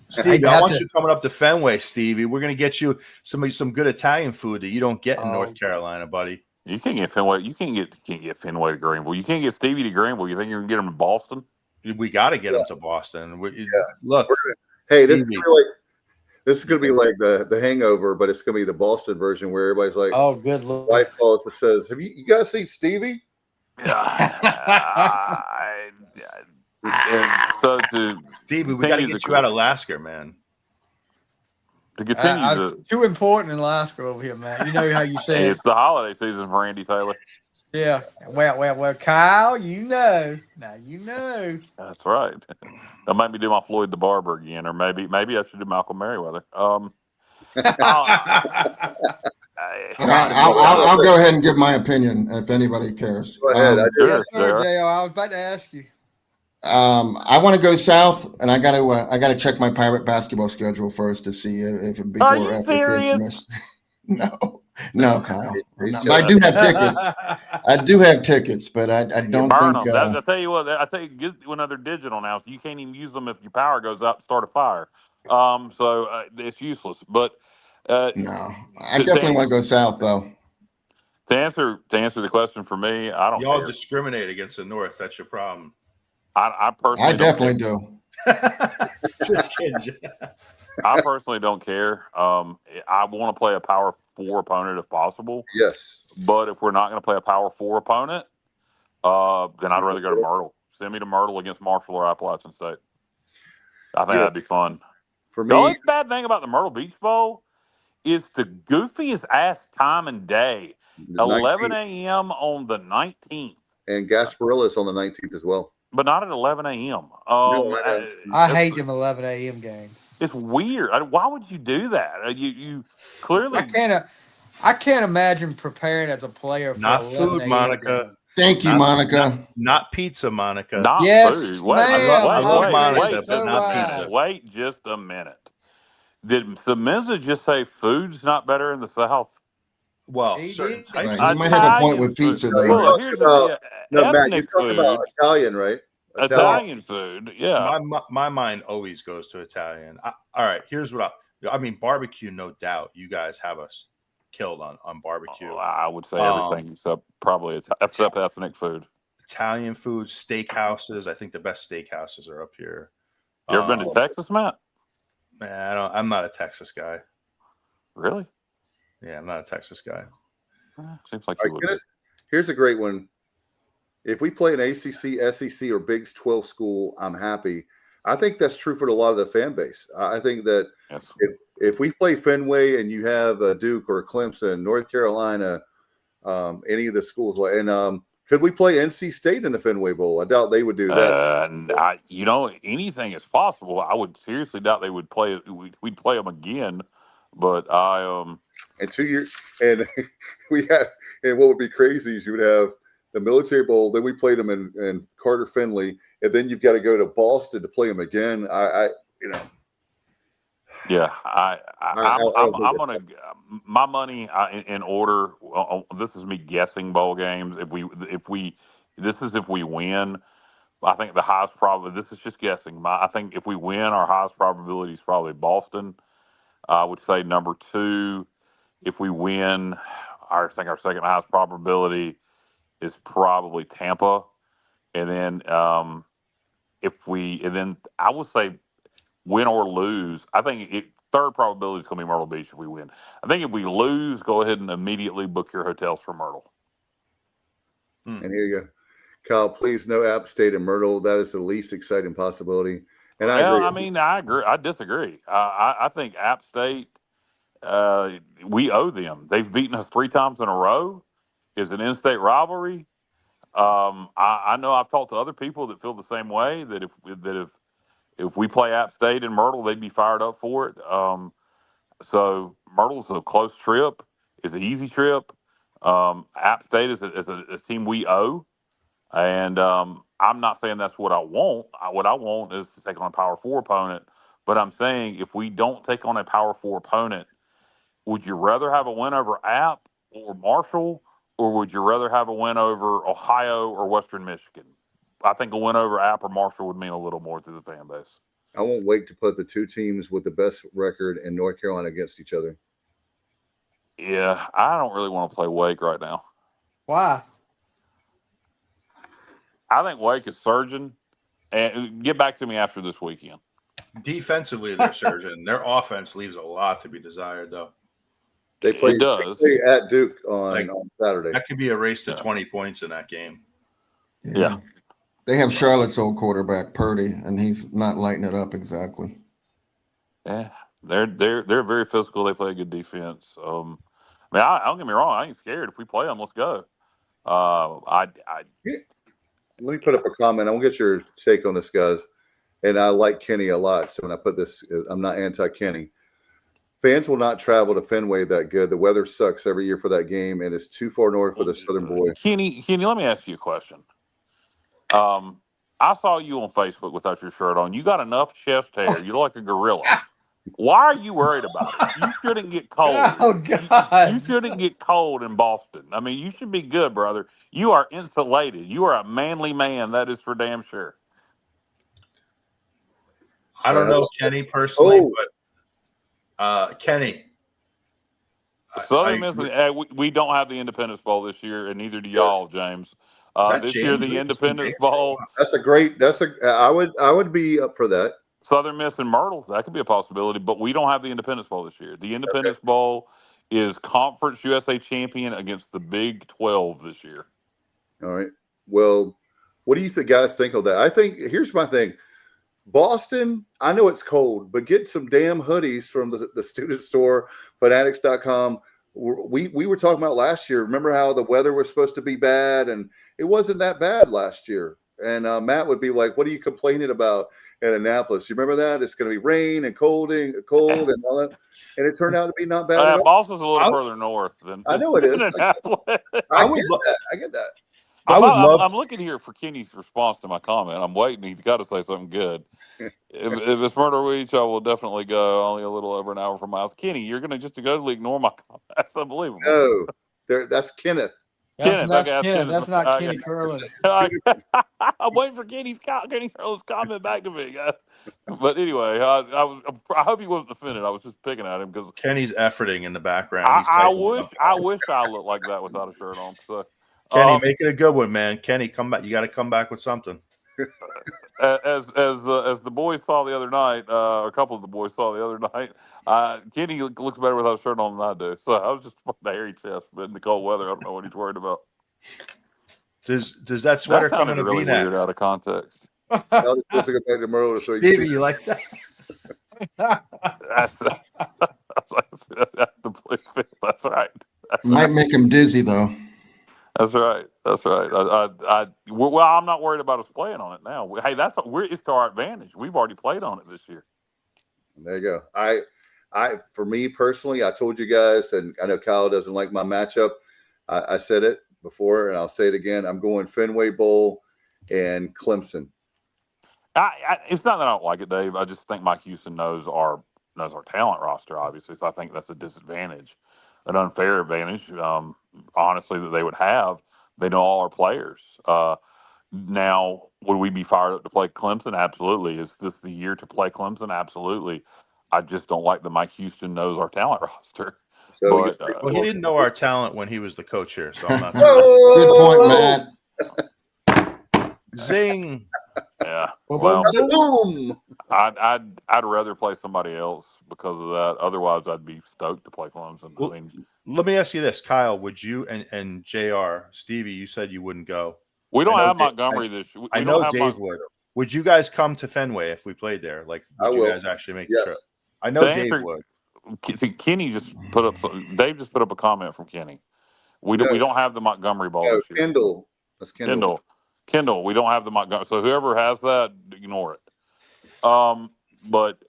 Stevie, I want you coming up to Fenway, Stevie. We're going to get you some good Italian food that you don't get in North Carolina, buddy. You can't get Fenway. You can't get Fenway to Greenville. You can't get Stevie to Greenville. You think you're going to get him to Boston? We got to get him to Boston. Look, hey, Stevie. This is going to be like the Hangover, but it's going to be the Boston version where everybody's like, "Oh, good Lord!" White Falls that says, "Have you guys seen Stevie?" So Stevie, we got to get you out of Lasker, man. To continue too important in Lasker over here, man. You know how you say it's the holiday season for Andy Taylor. Yeah. Well, Kyle, you know. Now you know. That's right. That made me do my Floyd the Barber again, or maybe I should do Malcolm Merriweather. I'll go ahead and give my opinion if anybody cares. Go ahead. Yes, sir, JR. I was about to ask you. I want to go south, and I got to check my Pirate basketball schedule first to see if it before or after Christmas. No, Kyle. No. But I do have tickets. But I don't think. I tell you what. Get another digital now, so you can't even use them if your power goes out to start a fire. So it's useless. But no, I definitely want to go south, though. To answer the question for me, I don't. Y'all discriminate against the North. That's your problem. I personally. I definitely do. Just kidding. I personally don't care. I want to play a Power 4 opponent if possible. Yes. But if we're not going to play a Power 4 opponent, then I'd rather go to Myrtle. Send me to Myrtle against Marshall or Appalachian State. I think that'd be fun. For me, the only bad thing about the Myrtle Beach Bowl is the goofiest ass time and day. 11 a.m. on the 19th. And Gasparilla's on the 19th as well. But not at 11 a.m. I hate them 11 a.m. games. It's weird. Why would you do that? You clearly. I can't imagine preparing as a player for not food, Monica. Game. Thank you, Monica. Not pizza, Monica. Not food. Wait, I love Monica, but not pizza. Wait just a minute. Did Semenza just say food's not better in the South? Well, He certain did. types. Right. You might have a point with Italian pizza food. though. Well, talking here's about the no, Matt. You're ethnic talking about food. Italian, right? Italian food, yeah. My mind always goes to Italian. All right, here's what I mean. Barbecue, no doubt. You guys have us killed on barbecue. I would say everything except probably except ethnic food. Italian food, steakhouses. I think the best steakhouses are up here. You ever been to Texas, Matt? Man, I'm not a Texas guy. Really? Yeah, I'm not a Texas guy. Seems like you would. Here's a great one. If we play an ACC, SEC, or Big 12 school, I'm happy. I think that's true for a lot of the fan base. I think that if we play Fenway and you have Duke or Clemson, North Carolina, any of the schools, and could we play NC State in the Fenway Bowl? I doubt they would do that. Anything is possible. I would seriously doubt they would play. We'd play them again, but in 2 years, and and what would be crazy is you would have the Military Bowl, then we played them in Carter Finley, and then you've got to go to Boston to play them again. I'm gonna my money in order. This is me guessing bowl games. If we win, I think the highest probability. This is just guessing. I think if we win, our highest probability is probably Boston. I would say number 2. If we win, I think our second highest probability is probably Tampa, and then I would say win or lose. I think third probability is going to be Myrtle Beach if we win. I think if we lose, go ahead and immediately book your hotels for Myrtle. And here you go, Kyle. Please, no App State and Myrtle. That is the least exciting possibility. And I agree. I agree. I disagree. I think App State. We owe them. They've beaten us 3 times in a row. It's an in-state rivalry. I know I've talked to other people that feel the same way. That if we play App State in Myrtle, they'd be fired up for it. So Myrtle's a close trip. It's an easy trip. App State is a team we owe, and I'm not saying that's what I want. What I want is to take on a Power 4 opponent. But I'm saying if we don't take on a Power 4 opponent, would you rather have a win over App or Marshall, or would you rather have a win over Ohio or Western Michigan? I think a win over App or Marshall would mean a little more to the fan base. I won't wait to put the 2 teams with the best record in North Carolina against each other. Yeah, I don't really want to play Wake right now. Why? I think Wake is surging. And get back to me after this weekend. Defensively, they're surging. Their offense leaves a lot to be desired, though. They play at Duke on Saturday. That could be a race to 20 points in that game. Yeah. They have Charlotte's old quarterback, Purdy, and he's not lighting it up exactly. Yeah, they're very physical. They play a good defense. Don't get me wrong. I ain't scared. If we play them, let's go. Let me put up a comment. I want to get your take on this, guys. And I like Kenny a lot. So when I put this, I'm not anti-Kenny. Fans will not travel to Fenway that good. The weather sucks every year for that game, and it's too far north for the Southern boy. Kenny, let me ask you a question. I saw you on Facebook without your shirt on. You got enough chest hair. You look like a gorilla. Why are you worried about it? You shouldn't get cold. Oh, God. You shouldn't get cold in Boston. I mean, you should be good, brother. You are insulated. You are a manly man. That is for damn sure. I don't know Kenny personally, but Kenny. Southern Miss, we don't have the Independence Bowl this year, and neither do y'all, James. This year, the Independence Bowl. I would be up for that. Southern Miss and Myrtle, that could be a possibility, but we don't have the Independence Bowl this year. The Independence Bowl is Conference USA champion against the Big 12 this year. All right. Well, what do you guys think of that? I think here's my thing. Boston, I know it's cold, but get some damn hoodies from the student store, fanatics.com. We were talking about last year. Remember how the weather was supposed to be bad, and it wasn't that bad last year. And Matt would be like, "What are you complaining about in Annapolis? You remember that? It's going to be rain and cold and all that." And it turned out to be not bad. Boston's a little further north than I know it is. Annapolis. I get that. I would love. I'm looking here for Kenny's response to my comment. I'm waiting. He's got to say something good. If it's Murder Week, I will definitely go. Only a little over an hour from my house. Kenny, you're going to just totally ignore my comment. That's unbelievable. No, that's Kenneth. Kenneth, That's okay, Kenneth. That's not okay. Kenny Curlin. I'm waiting for Kenny Curlin's comment back to me, guys. But anyway, I hope he wasn't offended. I was just picking at him because Kenny's efforting in the background. He's I typing wish something. I looked like that without a shirt on. So, Kenny, make it a good one, man. Kenny, come back. You got to come back with something. as the boys saw the other night, a couple of the boys saw the other night. Kenny looks better without a shirt on than I do. So I was just the hairy chest, but in the cold weather, I don't know what he's worried about. Does that sweater That come in sounded a really V-neck? weird out of context. I'll just go back to Merle. So Stevie, you like that? That's that's right. Might make him dizzy though. That's right. That's right. Well, I'm not worried about us playing on it now. Hey, it's to our advantage. We've already played on it this year. There you go. For me personally, I told you guys, and I know Kyle doesn't like my matchup. I said it before, and I'll say it again. I'm going Fenway Bowl and Clemson. It's not that I don't like it, Dave. I just think Mike Houston knows our talent roster, obviously. So I think that's a disadvantage, an unfair advantage, honestly, that they would have. They know all our players. Now, would we be fired up to play Clemson? Absolutely. Is this the year to play Clemson? Absolutely. I just don't like that Mike Houston knows our talent roster. So Well, he didn't know our talent when he was the coach here, so I'm not. Good point, Matt. Zing. Yeah. Well, boom. I'd rather play somebody else because of that. Otherwise, I'd be stoked to play Clemson. Well, I mean, let me ask you this, Kyle. Would you and JR, Stevie? You said you wouldn't go. we don't have Montgomery this year. I know Dave would. Would you guys come to Fenway if we played there? Like, would you guys actually make the trip? I know Dave would. Kenny just put up. Dave just put up a comment from Kenny. We don't have the Montgomery ball this year. Kendall. That's Kendall. Kendall. We don't have the Montgomery. So whoever has that, ignore it. But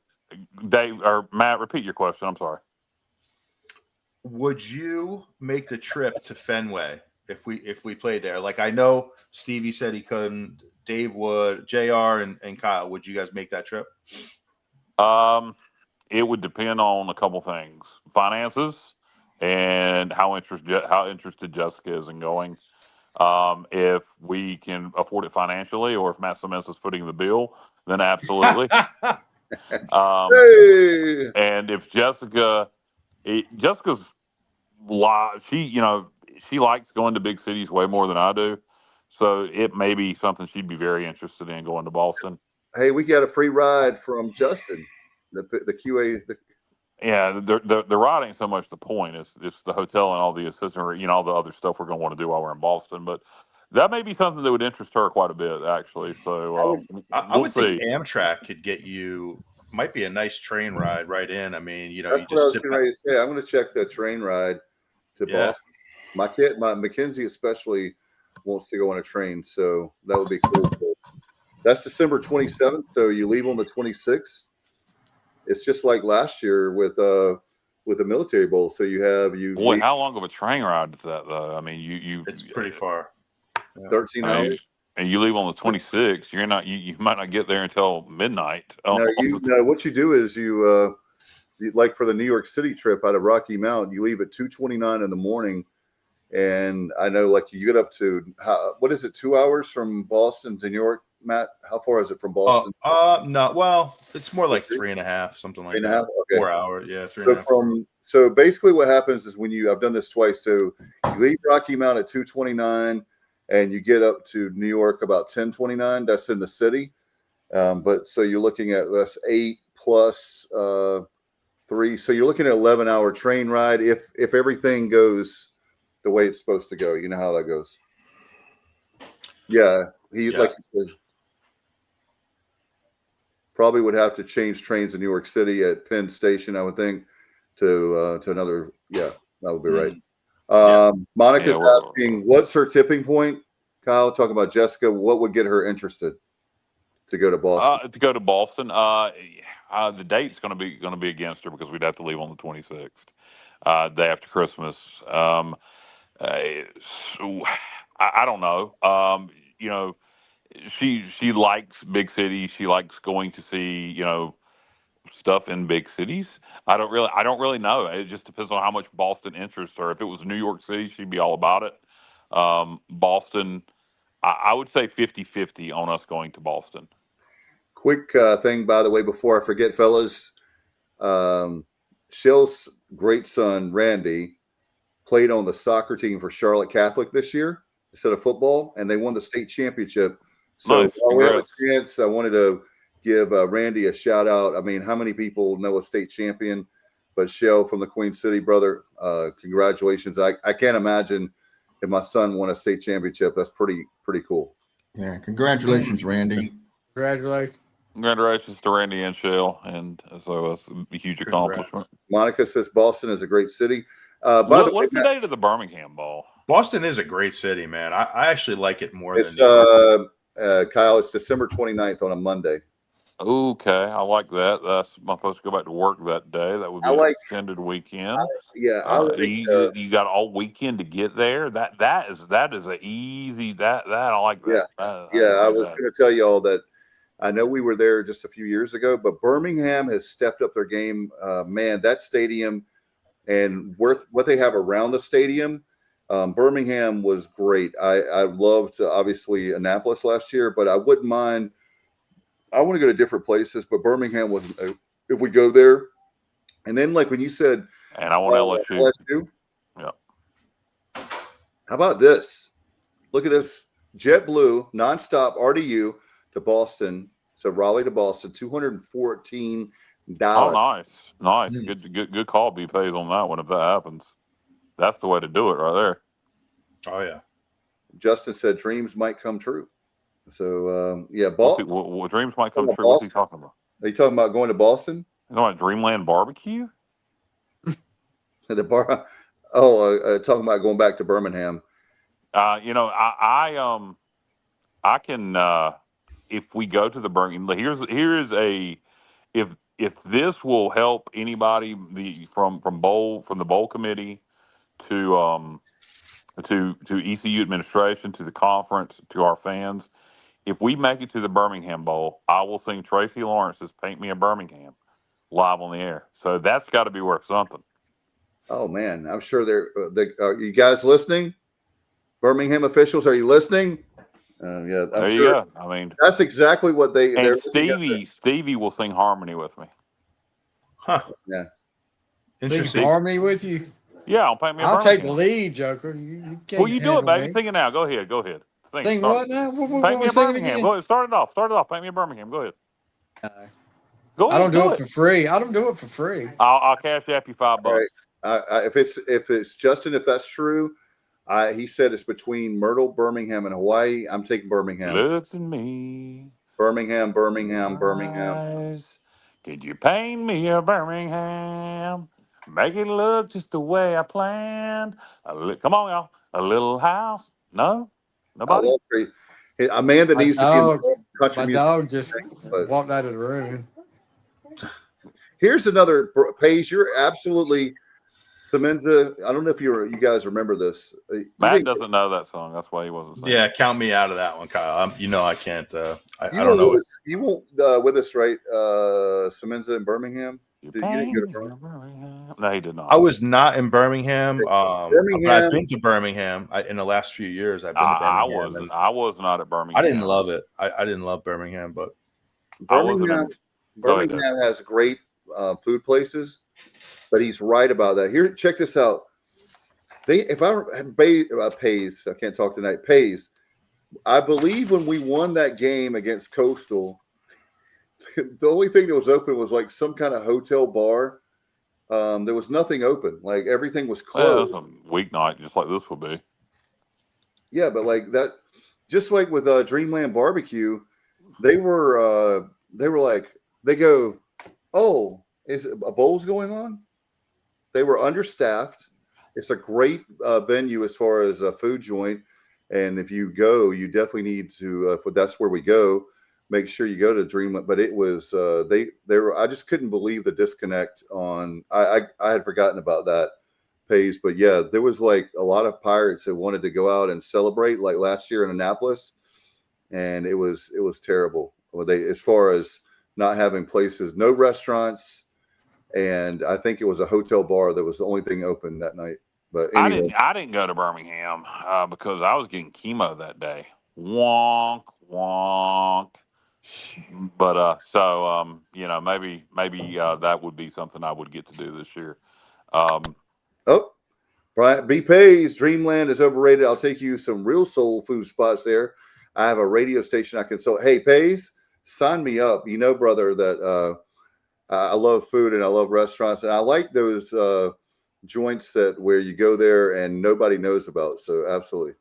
Dave or Matt, repeat your question. I'm sorry. Would you make the trip to Fenway if we played there? Like, I know Stevie said he couldn't. Dave would. JR and Kyle. Would you guys make that trip? It would depend on a couple things: finances and how interested Jessica is in going. If we can afford it financially, or if Matt Simmons is footing the bill, then absolutely. And if Jessica's she likes going to big cities way more than I do, so it may be something she'd be very interested in going to Boston. Hey, we got a free ride from Justin, the QA. Yeah, the ride ain't so much the point. It's the hotel and all the assistant, all the other stuff we're going to want to do while we're in Boston. But that may be something that would interest her quite a bit, actually. So I would think Amtrak could get you. Might be a nice train ride right in. I mean, that's what I was getting ready to say. I'm going to check the train ride to Boston. My Mackenzie especially wants to go on a train, so that would be cool. That's December 27th. So you leave on the 26th. It's just like last year with the military bowl. So Boy, how long of a train ride is that though? I mean, it's pretty far. 13 hours. And you leave on the 26th. You're not. You might not get there until midnight. No, what you do is you like for the New York City trip out of Rocky Mount, you leave at 2:29 in the morning, and I know like you get up to what is it, 2 hours from Boston to New York, Matt? How far is it from Boston? No, well, it's more like 3.5, something like that. Okay. 4 hours, yeah, 3.5. So basically, what happens is I've done this twice. So you leave Rocky Mount at 2:29. And you get up to New York about 10:29. That's in the city. But so you're looking at that's 8 plus 3. So you're looking at 11-hour train ride if everything goes the way it's supposed to go. You know how that goes. Yeah, like he said, probably would have to change trains in New York City at Penn Station, I would think, to another. Yeah, that would be right. Monica's asking, what's her tipping point? Kyle, talking about Jessica, what would get her interested to go to Boston? The date's going to be against her because we'd have to leave on the 26th, day after Christmas. So I don't know. You know, she likes big cities. She likes going to see stuff in big cities. I don't really know. It just depends on how much Boston interests her. If it was New York City, she'd be all about it. Boston, I would say 50-50 on us going to Boston. Quick thing, by the way, before I forget, fellas. Shell's great son, Randy, played on the soccer team for Charlotte Catholic this year instead of football, and they won the state championship. So Nice. while we have a Congrats. chance, I wanted to give Randy a shout out. I mean, how many people know a state champion? But Shell from the Queen City, brother, congratulations. I can't imagine if my son won a state championship. That's pretty cool. Yeah, congratulations, Randy. Congratulations. Congratulations to Randy and Shell, and so it's a huge accomplishment. Monica says Boston is a great city. By the way, What's the date of the Birmingham Bowl? Boston is a great city, man. I actually like it more it's than Kyle. It's December 29th on a Monday. Okay, I like that. I'm supposed to go back to work that day. That would be an extended weekend. You got all weekend to get there. That is an easy. That I like that. I was going to tell you all that. I know we were there just a few years ago, but Birmingham has stepped up their game. Man, that stadium and what they have around the stadium, Birmingham was great. I loved, obviously, Annapolis last year, but I wouldn't mind. I want to go to different places, but Birmingham was, if we go there. And then, like when you said, and I want LSU. Yeah. How about this? Look at this. JetBlue, nonstop RDU to Boston. So Raleigh to Boston, $214. Oh, nice. Good call, B pays on that one if that happens. That's the way to do it right there. Oh yeah. Justin said dreams might come true. So dreams might come true. What's he talking about? Are you talking about going to Boston? You talking about Dreamland Barbecue? The bar. Oh, talking about going back to Birmingham. I can if we go to the Birmingham. If this will help anybody from the bowl committee to ECU administration, to the conference, to our fans. If we make it to the Birmingham Bowl, I will sing Tracy Lawrence's "Paint Me a Birmingham" live on the air. So that's got to be worth something. Oh man, I'm sure are you guys listening? Birmingham officials, are you listening? Yeah, there you go. I mean, that's exactly what they. And Stevie will sing harmony with me. Huh? Yeah. Sing harmony with you. Yeah, I'll paint me. I'll take the lead, Joker. You can't. Well, you do it, baby. Sing it now. Go ahead. Sing what now? Paint me a Birmingham. Go ahead. Start it off. Paint me a Birmingham. Go ahead. Go ahead. I don't do it for free. I'll cash app you $5. Right. If it's Justin, if that's true, he said it's between Myrtle, Birmingham, and Hawaii. I'm taking Birmingham. Looks at me. Birmingham. Eyes. Could you paint me a Birmingham? Make it look just the way I planned. Come on, y'all. A little house. No? Nobody? A man that needs to be in the country music. My dog just walked out of the room. Here's another Paige. You're absolutely Semenza. I don't know if you guys remember this. Matt doesn't know that song. That's why he wasn't singing. Yeah, count me out of that one, Kyle. I can't. I don't know. You won't with us, right? Semenza in Birmingham. You didn't go to Birmingham? No, he did not. I was not in Birmingham. But I've been to Birmingham in the last few years. I've been to Birmingham. I was not at Birmingham. I didn't love it. I didn't love Birmingham, but Birmingham has great food places, but he's right about that. Here, check this out. Pays, I can't talk tonight. Pays, I believe when we won that game against Coastal, the only thing that was open was like some kind of hotel bar. There was nothing open. Like everything was closed. Well, it was a weeknight, just like this would be. Yeah, but like that, just like with Dreamland Barbecue, they go, oh, is a bowl's going on? They were understaffed. It's a great venue as far as a food joint, and if you go, you definitely need to. That's where we go. Make sure you go to Dreamland. But it was they were. I just couldn't believe the disconnect on. I had forgotten about that. Pace, but yeah, there was like a lot of Pirates that wanted to go out and celebrate, like last year in Annapolis, and it was terrible. Well, they, as far as not having places, no restaurants, and I think it was a hotel bar that was the only thing open that night. But anyway, I didn't go to Birmingham because I was getting chemo that day. Wonk wonk. But maybe that would be something I would get to do this year. oh, Brian B. Pays, Dreamland is overrated. I'll take you some real soul food spots there. I have a radio station I can sell. Hey, Pays, sign me up. You know, brother, that I love food and I love restaurants, and I like those joints that where you go there and nobody knows about. So absolutely.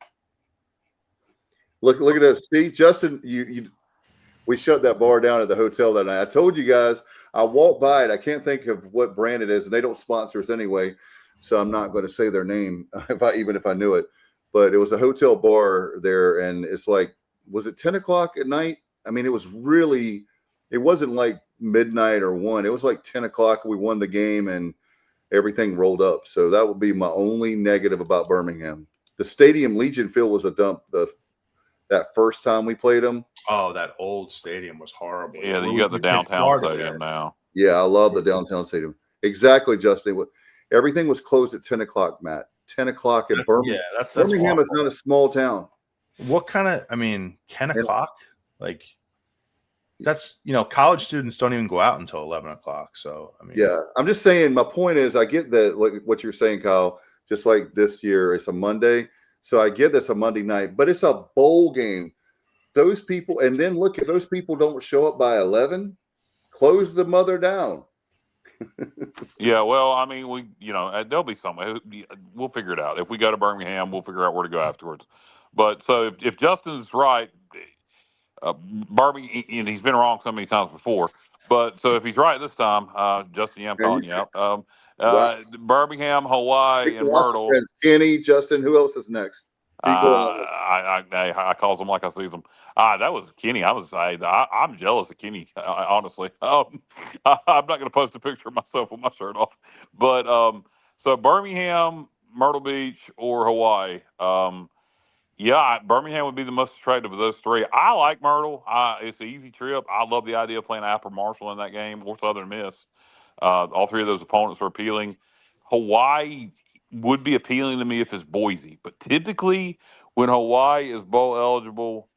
Look at this. See, Justin, we shut that bar down at the hotel that night. I told you guys, I walked by it. I can't think of what brand it is, and they don't sponsor us anyway, so I'm not going to say their name even if I knew it. But it was a hotel bar there, and it's like, was it 10 o'clock at night? I mean, it wasn't like midnight or 1. It was like 10 o'clock. We won the game, and everything rolled up. So that would be my only negative about Birmingham. The stadium, Legion Field, was a dump. That first time we played them. Oh, that old stadium was horrible. Yeah, you got the downtown stadium now. Yeah, I love the downtown stadium. Exactly, Justin. Everything was closed at 10 o'clock, Matt. 10 o'clock in Birmingham. Yeah, that's Birmingham is not a small town. What kind of, 10 o'clock? Like, that's, college students don't even go out until 11 o'clock. So, yeah, I'm just saying, my point is, I get that, like what you're saying, Kyle, just like this year, it's a Monday. So I get this a Monday night, but it's a bowl game. Those people, and then look, if those people don't show up by 11, close the mother down. Yeah, well, there'll be somewhere. We'll figure it out. If we go to Birmingham, we'll figure out where to go afterwards. But so if Justin's right, Birmingham, and he's been wrong so many times before. But so if he's right this time, Justin, I'm calling you out. Birmingham, Hawaii, and Myrtle. Friends. Kenny, Justin, who else is next? I calls them like I see them. That was Kenny. I'm jealous of Kenny, honestly. I'm not going to post a picture of myself with my shirt off. But so Birmingham, Myrtle Beach, or Hawaii. Birmingham would be the most attractive of those three. I like Myrtle. It's an easy trip. I love the idea of playing Apple Marshall in that game or Southern Miss. All three of those opponents are appealing. Hawaii would be appealing to me if it's Boise, but typically when Hawaii is bowl eligible,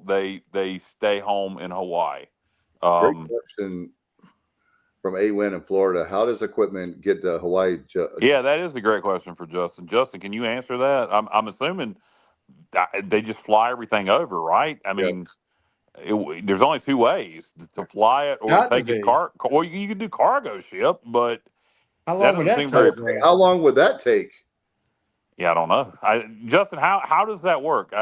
they stay home in Hawaii. Great question from A-Win in Florida. How does equipment get to Hawaii? Yeah, that is a great question for Justin. Justin, can you answer that? I'm assuming they just fly everything over, right? There's only two ways to fly it or take it or you can do cargo ship, but how long would that take? How long would that take? Yeah, I don't know. Justin, how does that work?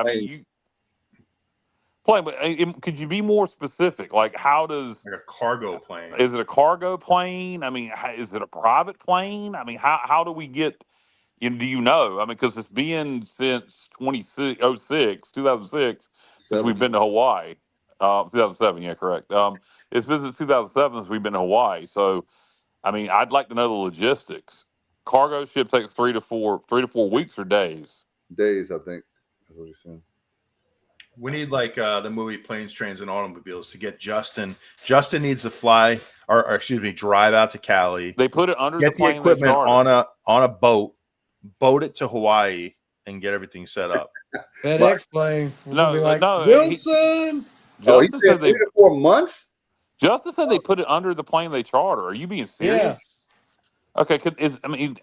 Could you be more specific? Like, how does like a cargo plane? Is it a cargo plane? Is it a private plane? How do we get? Do you know? Because it's been since 2006, since we've been to Hawaii. 2007, yeah, correct. It's been since 2007 since we've been to Hawaii. So, I'd like to know the logistics. Cargo ship takes 3 to 4 weeks or days. Days, I think. That's what he's saying. We need like the movie Planes, Trains, and Automobiles to get Justin. Justin needs to fly, or drive out to Cali. They put it under get the plane equipment on a boat it to Hawaii, and get everything set up. FedEx plane. Wilson. He said 3 to 4 months. Justin said they put it under the plane they charter. Are you being serious? Yeah. Okay,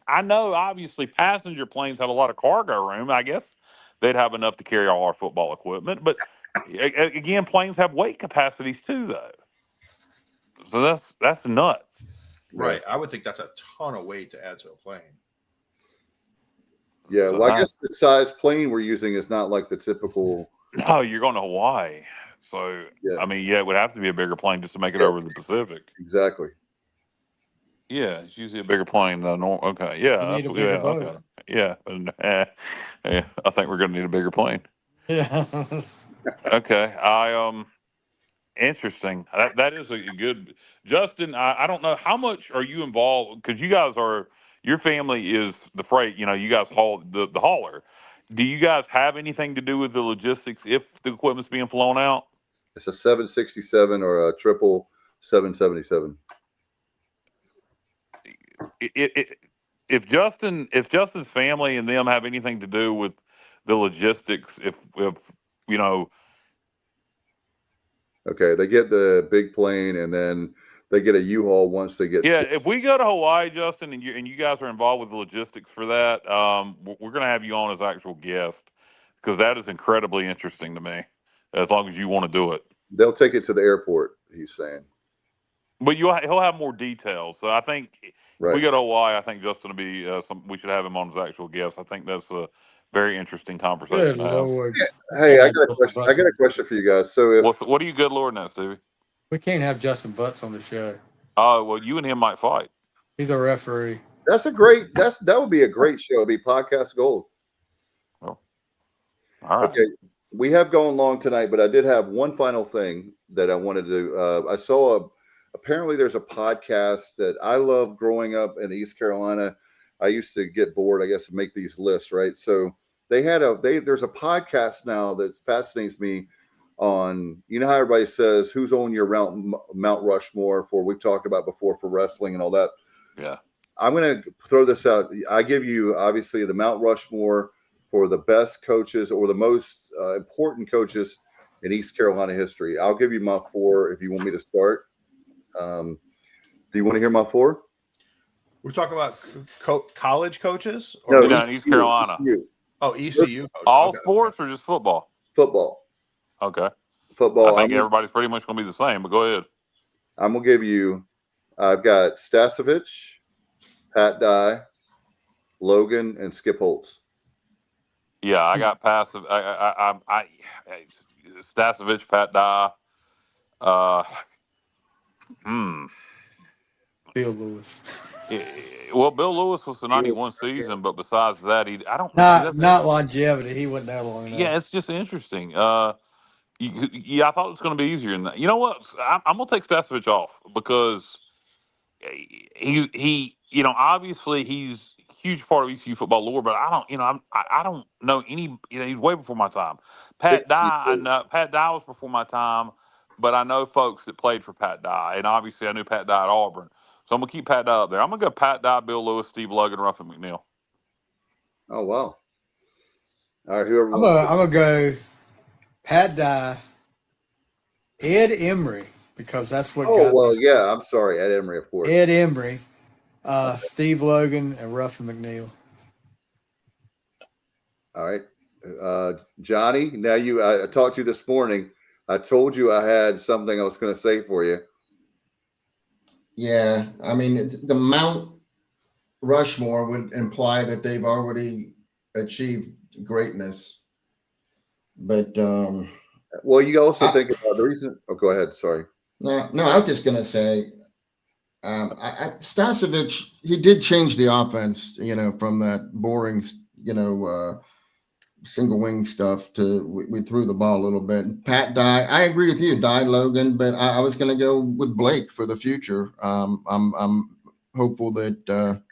I know obviously passenger planes have a lot of cargo room. I guess they'd have enough to carry all our football equipment. But again, planes have weight capacities too, though. So that's nuts. Right. I would think that's a ton of weight to add to a plane. Yeah, well, I guess the size plane we're using is not like the typical. No, you're going to Hawaii. So, yeah. It would have to be a bigger plane just to make it over the Pacific. Exactly. Yeah, it's usually a bigger plane than normal. Okay, yeah. Okay. Yeah, I think we're going to need a bigger plane. Yeah. Okay, Interesting. That is a good. Justin, I don't know how much are you involved because you guys are your family is the freight. You guys haul the hauler. Do you guys have anything to do with the logistics if the equipment's being flown out? It's a 767 or a triple 777. If Justin's family and them have anything to do with the logistics, if Okay, they get the big plane and then they get a U-Haul once they get. Yeah, if we go to Hawaii, Justin, and you guys are involved with the logistics for that, we're going to have you on as actual guest because that is incredibly interesting to me. As long as you want to do it, They'll take it to the airport. He's saying, but he'll have more details. So I think if right. we go to Hawaii, I think Justin will be. We should have him on as actual guest. I think that's a very interesting conversation. Good Lord. Hey, I got a question. I got a question for you guys. So if what are you good Lord now, Stevie? We can't have Justin Butts on the show. Oh well, you and him might fight. He's a referee. that would be a great show. It'd be podcast gold. Oh, all right. Okay, we have gone long tonight, but I did have one final thing that I wanted to. I saw apparently there's a podcast that I love growing up in East Carolina. I used to get bored, I guess, to make these lists, right? So there's a podcast now that fascinates me on, how everybody says who's on your Mount Rushmore for, we've talked about before, for wrestling and all that. Yeah. I'm going to throw this out. I give you obviously the Mount Rushmore for the best coaches or the most important coaches in East Carolina history. I'll give you my 4 if you want me to start. Do you want to hear my 4? We're talking about college coaches? No, in East Carolina. ECU. Oh, ECU. All sports or just football? Football. Okay. Football. I think everybody's pretty much going to be the same, but go ahead. I'm going to give you, I've got Stasevich, Pat Dye, Logan, and Skip Holtz. Yeah, I got past. Stasevich, Pat Dye. Bill Lewis. Well, Bill Lewis was the 91 season, but besides that, not longevity. He wasn't there long enough. Yeah, it's just interesting. I thought it was going to be easier than that. You know what? I'm going to take Stasevich off because he obviously he's a huge part of ECU football lore, but I don't know any. He's way before my time. Pat Dye was before my time, but I know folks that played for Pat Dye, and obviously I knew Pat Dye at Auburn. So I'm going to keep Pat Dye up there. I'm going to go Pat Dye, Bill Lewis, Steve Logan, Ruffin McNeil. Oh, wow. All right, whoever. I'm going to go Pat Dye, Ed Emery, because that's what got me. Yeah, I'm sorry. Ed Emery, of course. Ed Emery, Steve Logan, and Ruffin McNeil. All right. Johnny, now I talked to you this morning. I told you I had something I was going to say for you. Yeah, I mean, the Mount Rushmore would imply that they've already achieved greatness. But well, you also think about the reason. Oh, go ahead. Sorry. No, I was just gonna say, Stasevich, he did change the offense, from that boring, single wing stuff to we threw the ball a little bit. Pat Dye, I agree with you, Dye, Logan, but I was going to go with Blake for the future. I'm hopeful that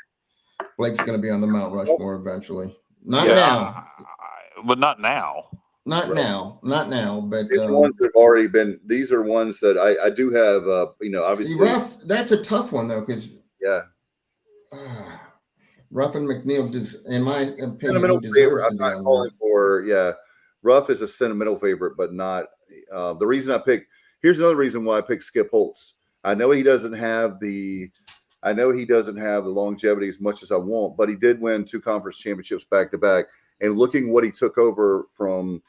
Blake's going to be on the Mount Rushmore eventually. Not now, but not now. Not now, but these ones that have already been. These are ones that I do have. Obviously, that's a tough one though, because Ruffin McNeil does, in my opinion, sentimental favorite. I'm not calling for Ruff is a sentimental favorite, but not the reason I picked. Here's another reason why I picked Skip Holtz. I know he doesn't have the longevity as much as I want, but he did win 2 conference championships back to back. And looking what he took over from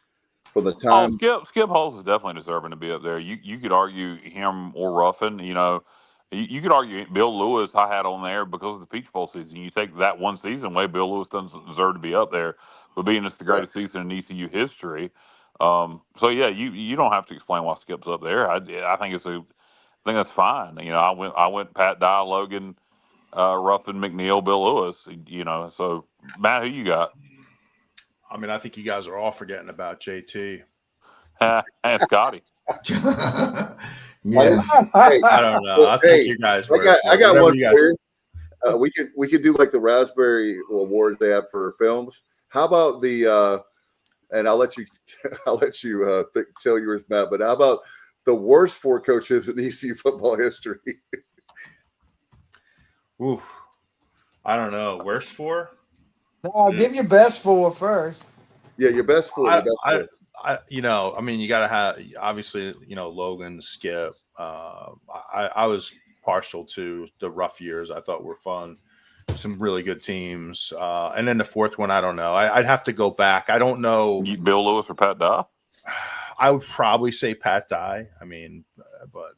the time. Skip Holtz is definitely deserving to be up there. You could argue him or Ruffin. You could argue Bill Lewis I had on there because of the Peach Bowl season. You take that one season away, Bill Lewis doesn't deserve to be up there. But being it's the greatest season in ECU history, you don't have to explain why Skip's up there. I think that's fine. I went Pat Dye, Logan, Ruffin McNeil, Bill Lewis. So Matt, who you got? I mean, I think you guys are all forgetting about JT. And Scotty. Yeah. Hey, I don't know. well, I'll hey, take you guys. I got Whatever one you for guys. you. We could do like the Raspberry Award they have for films. How about the and I'll let you tell yours, Matt. But how about the worst 4 coaches in ECU football history? Ooh, I don't know. Worst 4? No, give your best 4 first. Yeah, your best 4. Your best 4. I mean, you got to have, obviously, Logan, Skip. I was partial to the rough years. I thought were fun. Some really good teams. And then the 4th one, I don't know. I'd have to go back. I don't know. Bill Lewis or Pat Dye? I would probably say Pat Dye. I mean, but,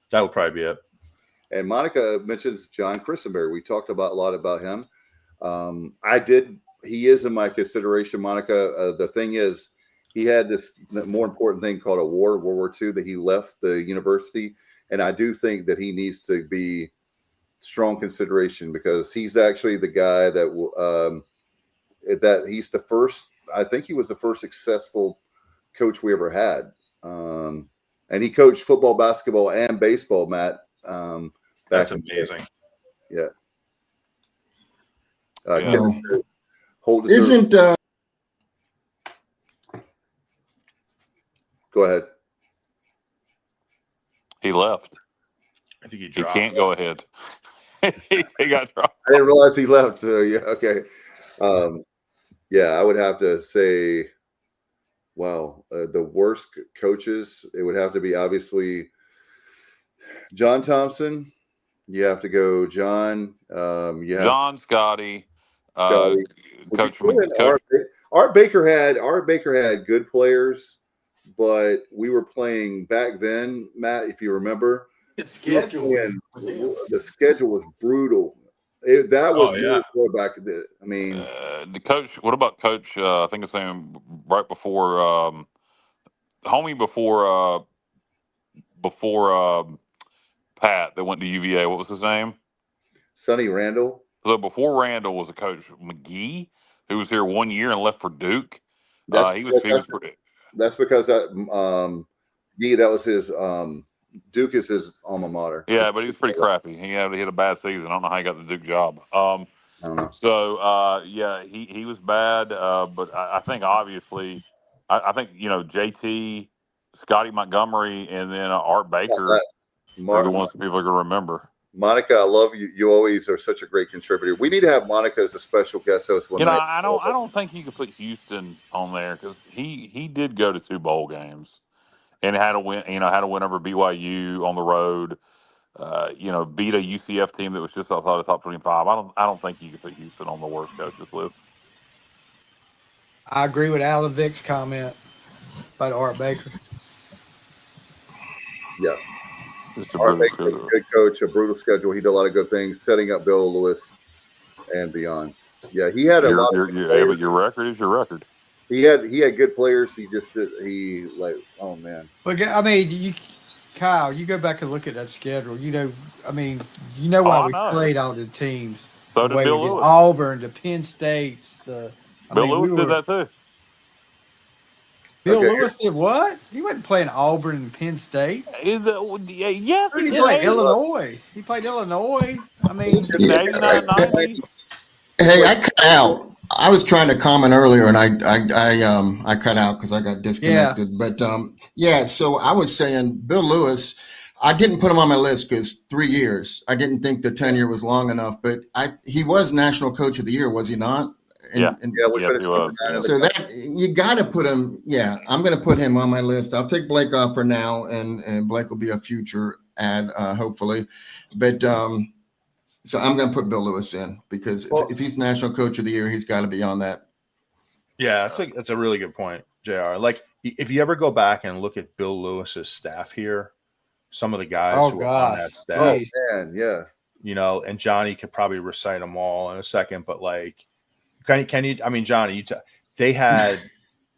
that would probably be it. And Monica mentions John Christenberry. We talked a lot about him. He is in my consideration, Monica. The thing is, he had this more important thing called a war, World War II, that he left the university. And I do think that he needs to be strong consideration because he's actually the guy that he's the first. I think he was the first successful coach we ever had. And he coached football, basketball, and baseball, Matt. That's amazing. Yeah. Isn't go ahead. He left. I think he can't go ahead. He got dropped. I didn't realize he left. So yeah, okay. Yeah, I would have to say, wow, the worst coaches. It would have to be obviously John Thompson. You have to go John. John, Scotty. Coach Art Baker had good players, but we were playing back then, Matt, if you remember. The schedule was brutal. That was back then. I mean, the coach. What about Coach? I think it's saying right before before Pat that went to UVA. What was his name? Sonny Randall. So before Randall was a coach McGee, who was here 1 year and left for Duke. That's because that was his Duke is his alma mater. Yeah, but he was pretty crappy. He had a bad season. I don't know how he got the Duke job. I don't know. So yeah, he was bad. But I think obviously, I think JT, Scotty Montgomery, and then Art Baker are the ones that people are gonna remember. Monica, I love you. You always are such a great contributor. We need to have Monica as a special guest host one night. I don't think you could put Houston on there because he did go to 2 bowl games and had a win. Had a win over BYU on the road. Beat a UCF team that was just outside the top 25. I don't think you could put Houston on the worst coaches list. I agree with Alan Vick's comment about Art Baker. Yeah. Art Baker's a good coach, a brutal schedule. He did a lot of good things, setting up Bill Lewis and beyond. Yeah, he had a lot of players. But your record is your record. He had good players. Oh man. Look, I mean, Kyle, you go back and look at that schedule. Why we played all the teams. So did Bill Lewis. Auburn, the Penn States, Bill Lewis did that too. Bill Lewis did what? He wasn't playing Auburn and Penn State. He played Illinois. He played Illinois. I mean, 89, 90. Hey, I cut out. I was trying to comment earlier, and I cut out because I got disconnected. Yeah. But so I was saying Bill Lewis. I didn't put him on my list because 3 years. I didn't think the tenure was long enough. But he was National Coach of the Year, was he not? He was. So that you got to put him. Yeah, I'm going to put him on my list. I'll take Blake off for now, and Blake will be a future ad, hopefully. But so I'm going to put Bill Lewis in because if he's National Coach of the Year, he's got to be on that. Yeah, that's a really good point, JR. Like if you ever go back and look at Bill Lewis's staff here, some of the guys who are on that staff. Oh man, yeah. And Johnny could probably recite them all in a second, but like. Can you? I mean, Johnny, they had.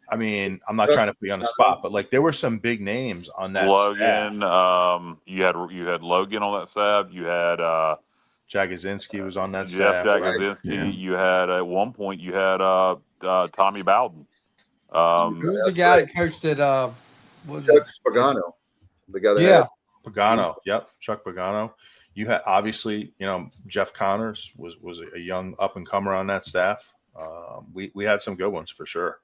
I mean, I'm not trying to put you on the spot, but like there were some big names on that. Logan, staff. You had Logan on that staff. You had Jagozinski was on that Jeff staff. Jagozinski. Right? You had at one point you had Tommy Bowden. Who's the guy that coached at what was Chuck it? Spagano, the guy that Yeah. Pagano. Yep, Chuck Pagano. You had obviously, Jeff Connors was a young up and comer on that staff. We had some good ones for sure.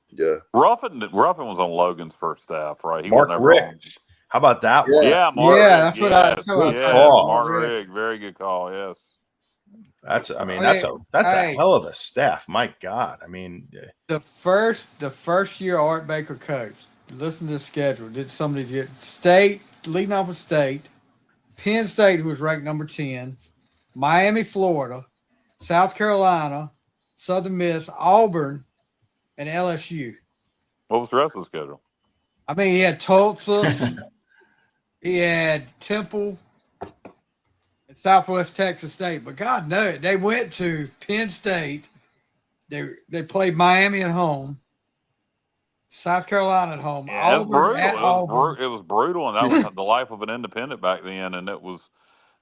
Yeah. Ruffin was on Logan's first staff, right? He Mark wasn't ever on. Riggs. How about that one? Yeah, Mark Yeah, Rigg, that's what yes, I Good yes, call. Mark Rick. Rigg, very good call. Yes, That's a Hey, hell of a staff. My God. I mean, the first year Art Baker coached, listen to the schedule. Did somebody get State, leading off with State, Penn State, who was ranked number 10, Miami, Florida, South Carolina, Southern Miss, Auburn, and LSU. what was the rest of the schedule? I mean, he had Tulsa, he had Temple, and Southwest Texas State. But God knows, they went to Penn State. They played Miami at home, South Carolina at home, Yeah, it's Auburn brutal. at Auburn. It was brutal, and that was the life of an independent back then, and that was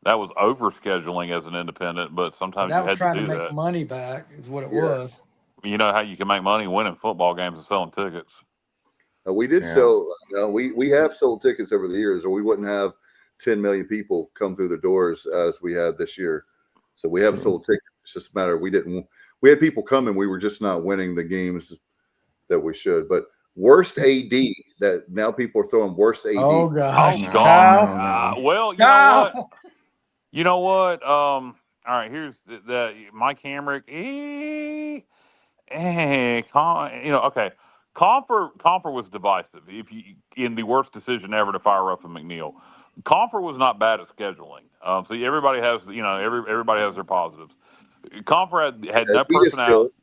over scheduling as an independent. But sometimes That you was had to trying to do make that. money back, is what it Yeah. was. You know how you can make money winning football games and selling tickets. We did Yeah. sell. We have sold tickets over the years, or we wouldn't have 10 million people come through the doors as we had this year. So we have sold tickets. It's just a matter we had people coming. We were just not winning the games that we should. But worst AD that now people are throwing worst AD. Oh gosh, No, Kyle. no. Well, Kyle. you know what? All right, here's the Mike Hamrick. Okay. Confer was divisive. If you in the worst decision ever to fire Ruffin McNeil, Confer was not bad at scheduling. So everybody has everybody has their positives. Confer had no He is still. personality.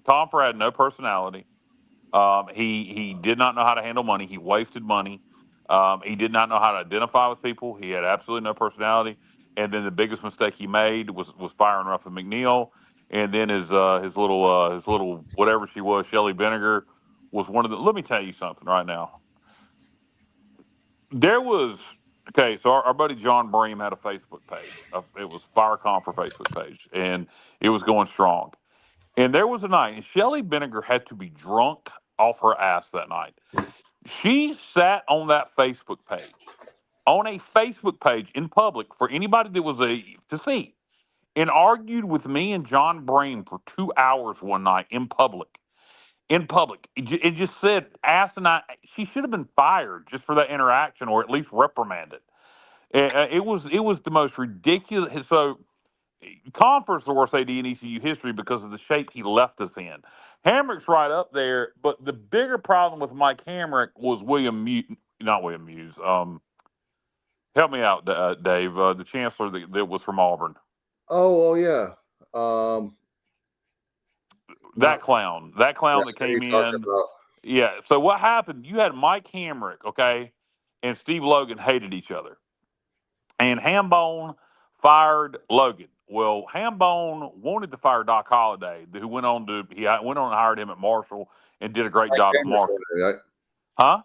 Confer had no personality. He did not know how to handle money. He wasted money. He did not know how to identify with people. He had absolutely no personality. And then the biggest mistake he made was firing Ruffin McNeil. And then his little whatever she was, Shelley Vinegar, was one of the. Let me tell you something right now. There was so our buddy John Bream had a Facebook page. It was Fire Confer Facebook page, and it was going strong. And there was a night, and Shelley Vinegar had to be drunk off her ass that night. She sat on that Facebook page, in public for anybody that was to see, and argued with me and John Breen for 2 hours one night in public. It just said asinine. She should have been fired just for that interaction, or at least reprimanded. It was the most ridiculous. So Confer's the worst AD in ECU history because of the shape he left us in. Hamrick's right up there, but the bigger problem with Mike Hamrick was not William Muse. Help me out, Dave. The chancellor that was from Auburn. Oh yeah. That clown that came in. Yeah. So what happened? You had Mike Hamrick, okay, and Steve Logan hated each other, and Hambone fired Logan. Well, Hambone wanted to fire Doc Holliday, who went on and hired him at Marshall and did a great job at Marshall. Right? Huh?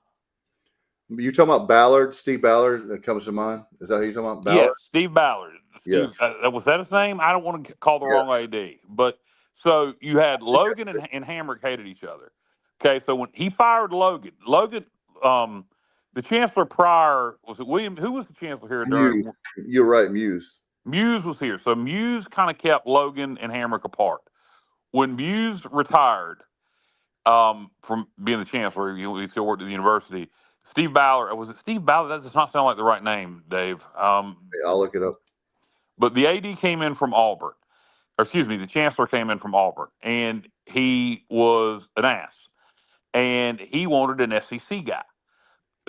You talking about Ballard, Steve Ballard? That comes to mind. Is that who you talking about? Ballard? Yes, Steve Ballard. Steve, was that his name? I don't want to call the wrong AD, but so you had Logan and Hamrick hated each other. Okay, so when he fired Logan, the chancellor prior was it William? Who was the chancellor here during? You're right, Muse. Muse was here, so Muse kind of kept Logan and Hamrick apart. When Muse retired from being the chancellor, he still worked at the university. Steve Ballard, was it Steve Ballard? That does not sound like the right name, Dave. I'll look it up. But the AD came in from Auburn. Or excuse me, the chancellor came in from Auburn, and he was an ass. And he wanted an SEC guy.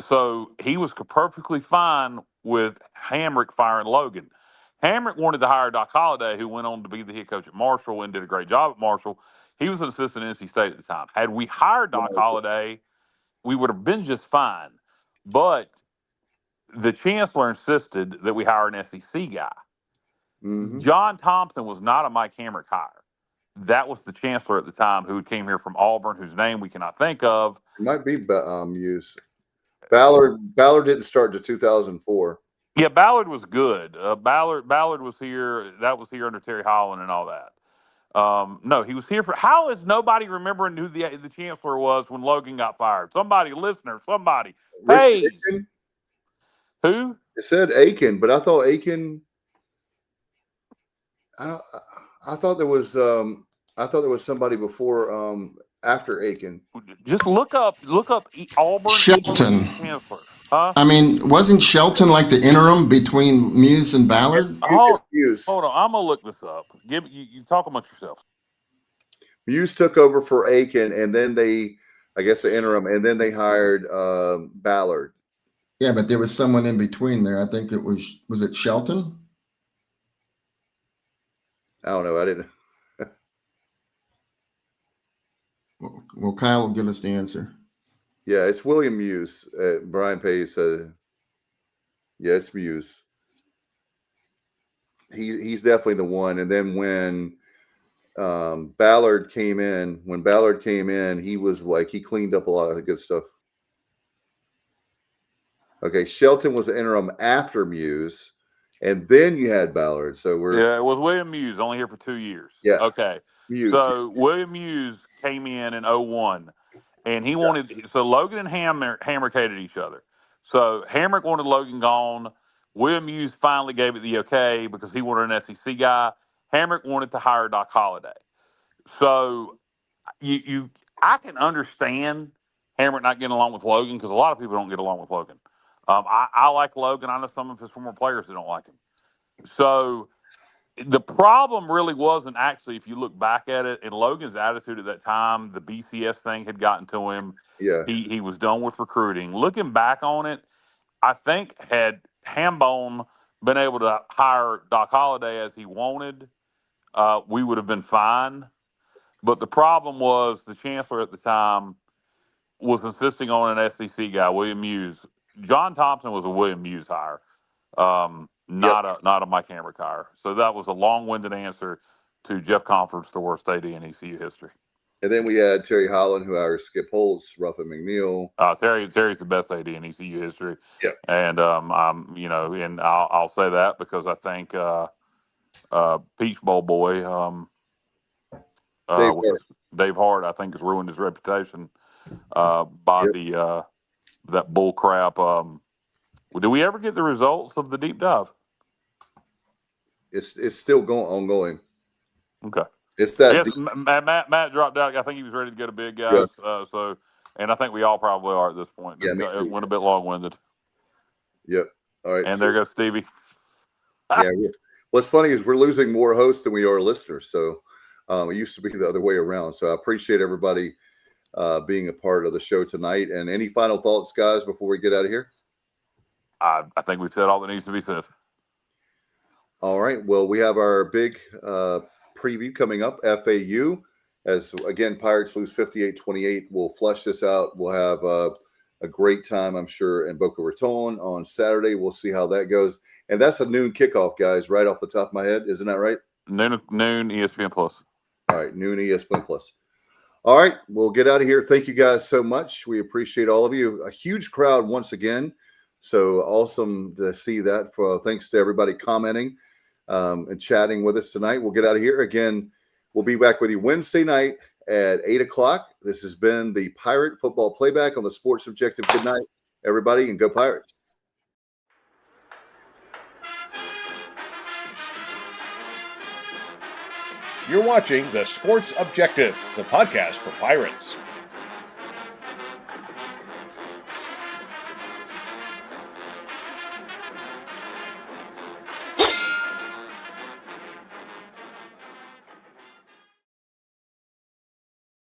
So he was perfectly fine with Hamrick firing Logan. Hamrick wanted to hire Doc Holliday, who went on to be the head coach at Marshall and did a great job at Marshall. He was an assistant at NC State at the time. Had we hired Doc Holliday, we would have been just fine. But the chancellor insisted that we hire an SEC guy. Mm-hmm. John Thompson was not a Mike Hamrick hire. That was the chancellor at the time who came here from Auburn, whose name we cannot think of. It might be Muse. Ballard didn't start to 2004. Yeah, Ballard was good. Ballard was here. That was here under Terry Holland and all that. No, he was here for. How is nobody remembering who the chancellor was when Logan got fired? Somebody, listener, somebody. Richard Hey, Aiken? who? It said Aiken, but I thought Aiken. I thought there was somebody before after Aiken. Just look up Auburn Shelton. chancellor. Huh? I mean, wasn't Shelton like the interim between Muse and Ballard? Muse. Hold on, I'm gonna look this up. You talk amongst yourselves. Muse took over for Aiken, and then I guess the interim, and then they hired Ballard. Yeah, but there was someone in between there. I think it was it Shelton? I don't know. I didn't. Well, Kyle will give us the answer. Yeah, it's William Muse. Brian Pace said, yeah, it's Muse. He's definitely the one. And then when Ballard came in, he was like, he cleaned up a lot of the good stuff. Okay, Shelton was the interim after Muse, and then you had Ballard. So it was William Muse, only here for 2 years. Yeah. Okay. Muse. So William Muse came in 01, and he wanted. So Logan and Hamrick hated each other. So Hamrick wanted Logan gone. William Muse finally gave it the okay because he wanted an SEC guy. Hamrick wanted to hire Doc Holliday. So I can understand Hamrick not getting along with Logan because a lot of people don't get along with Logan. I like Logan. I know some of his former players that don't like him. So the problem really wasn't actually, if you look back at it, and Logan's attitude at that time, the BCS thing had gotten to him. Yeah. He was done with recruiting. Looking back on it, I think had Hambone been able to hire Doc Holliday as he wanted, we would have been fine. But the problem was the chancellor at the time was insisting on an SEC guy, William Muse. John Thompson was a William Muse hire, not a Mike Hamrick hire. So that was a long-winded answer to Jeff Comfort's the worst AD in ECU history. And then we had Terry Holland, who hired Skip Holtz, Ruffin McNeil. Terry's the best AD in ECU history. Yeah. And and I'll say that because I think Peach Bowl boy, Dave Hart, I think has ruined his reputation by that bull crap. Do we ever get the results of the deep dive? It's still ongoing. Okay. It's that yes, Matt dropped out. I think he was ready to go to big guys. Yeah. And I think we all probably are at this point. Yeah, it went a bit long-winded. Yep. All right. And there goes Stevie. Yeah. What's funny is we're losing more hosts than we are listeners. So it used to be the other way around. So I appreciate everybody being a part of the show tonight. And any final thoughts, guys, before we get out of here? I think we've said all that needs to be said. All right. Well, we have our big preview coming up, FAU. As, again, Pirates lose 58-28. We'll flush this out. We'll have a great time, I'm sure, in Boca Raton on Saturday. We'll see how that goes. And that's a noon kickoff, guys, right off the top of my head. Isn't that right? Noon ESPN Plus. All right, noon ESPN Plus. All right, we'll get out of here. Thank you guys so much. We appreciate all of you. A huge crowd once again. So awesome to see that. Thanks to everybody commenting and chatting with us tonight. We'll get out of here. Again, we'll be back with you Wednesday night at 8 o'clock. This has been the Pirate Football Playback on the Sports Objective. Good night, everybody, and go Pirates. You're watching the Sports Objective, the podcast for Pirates.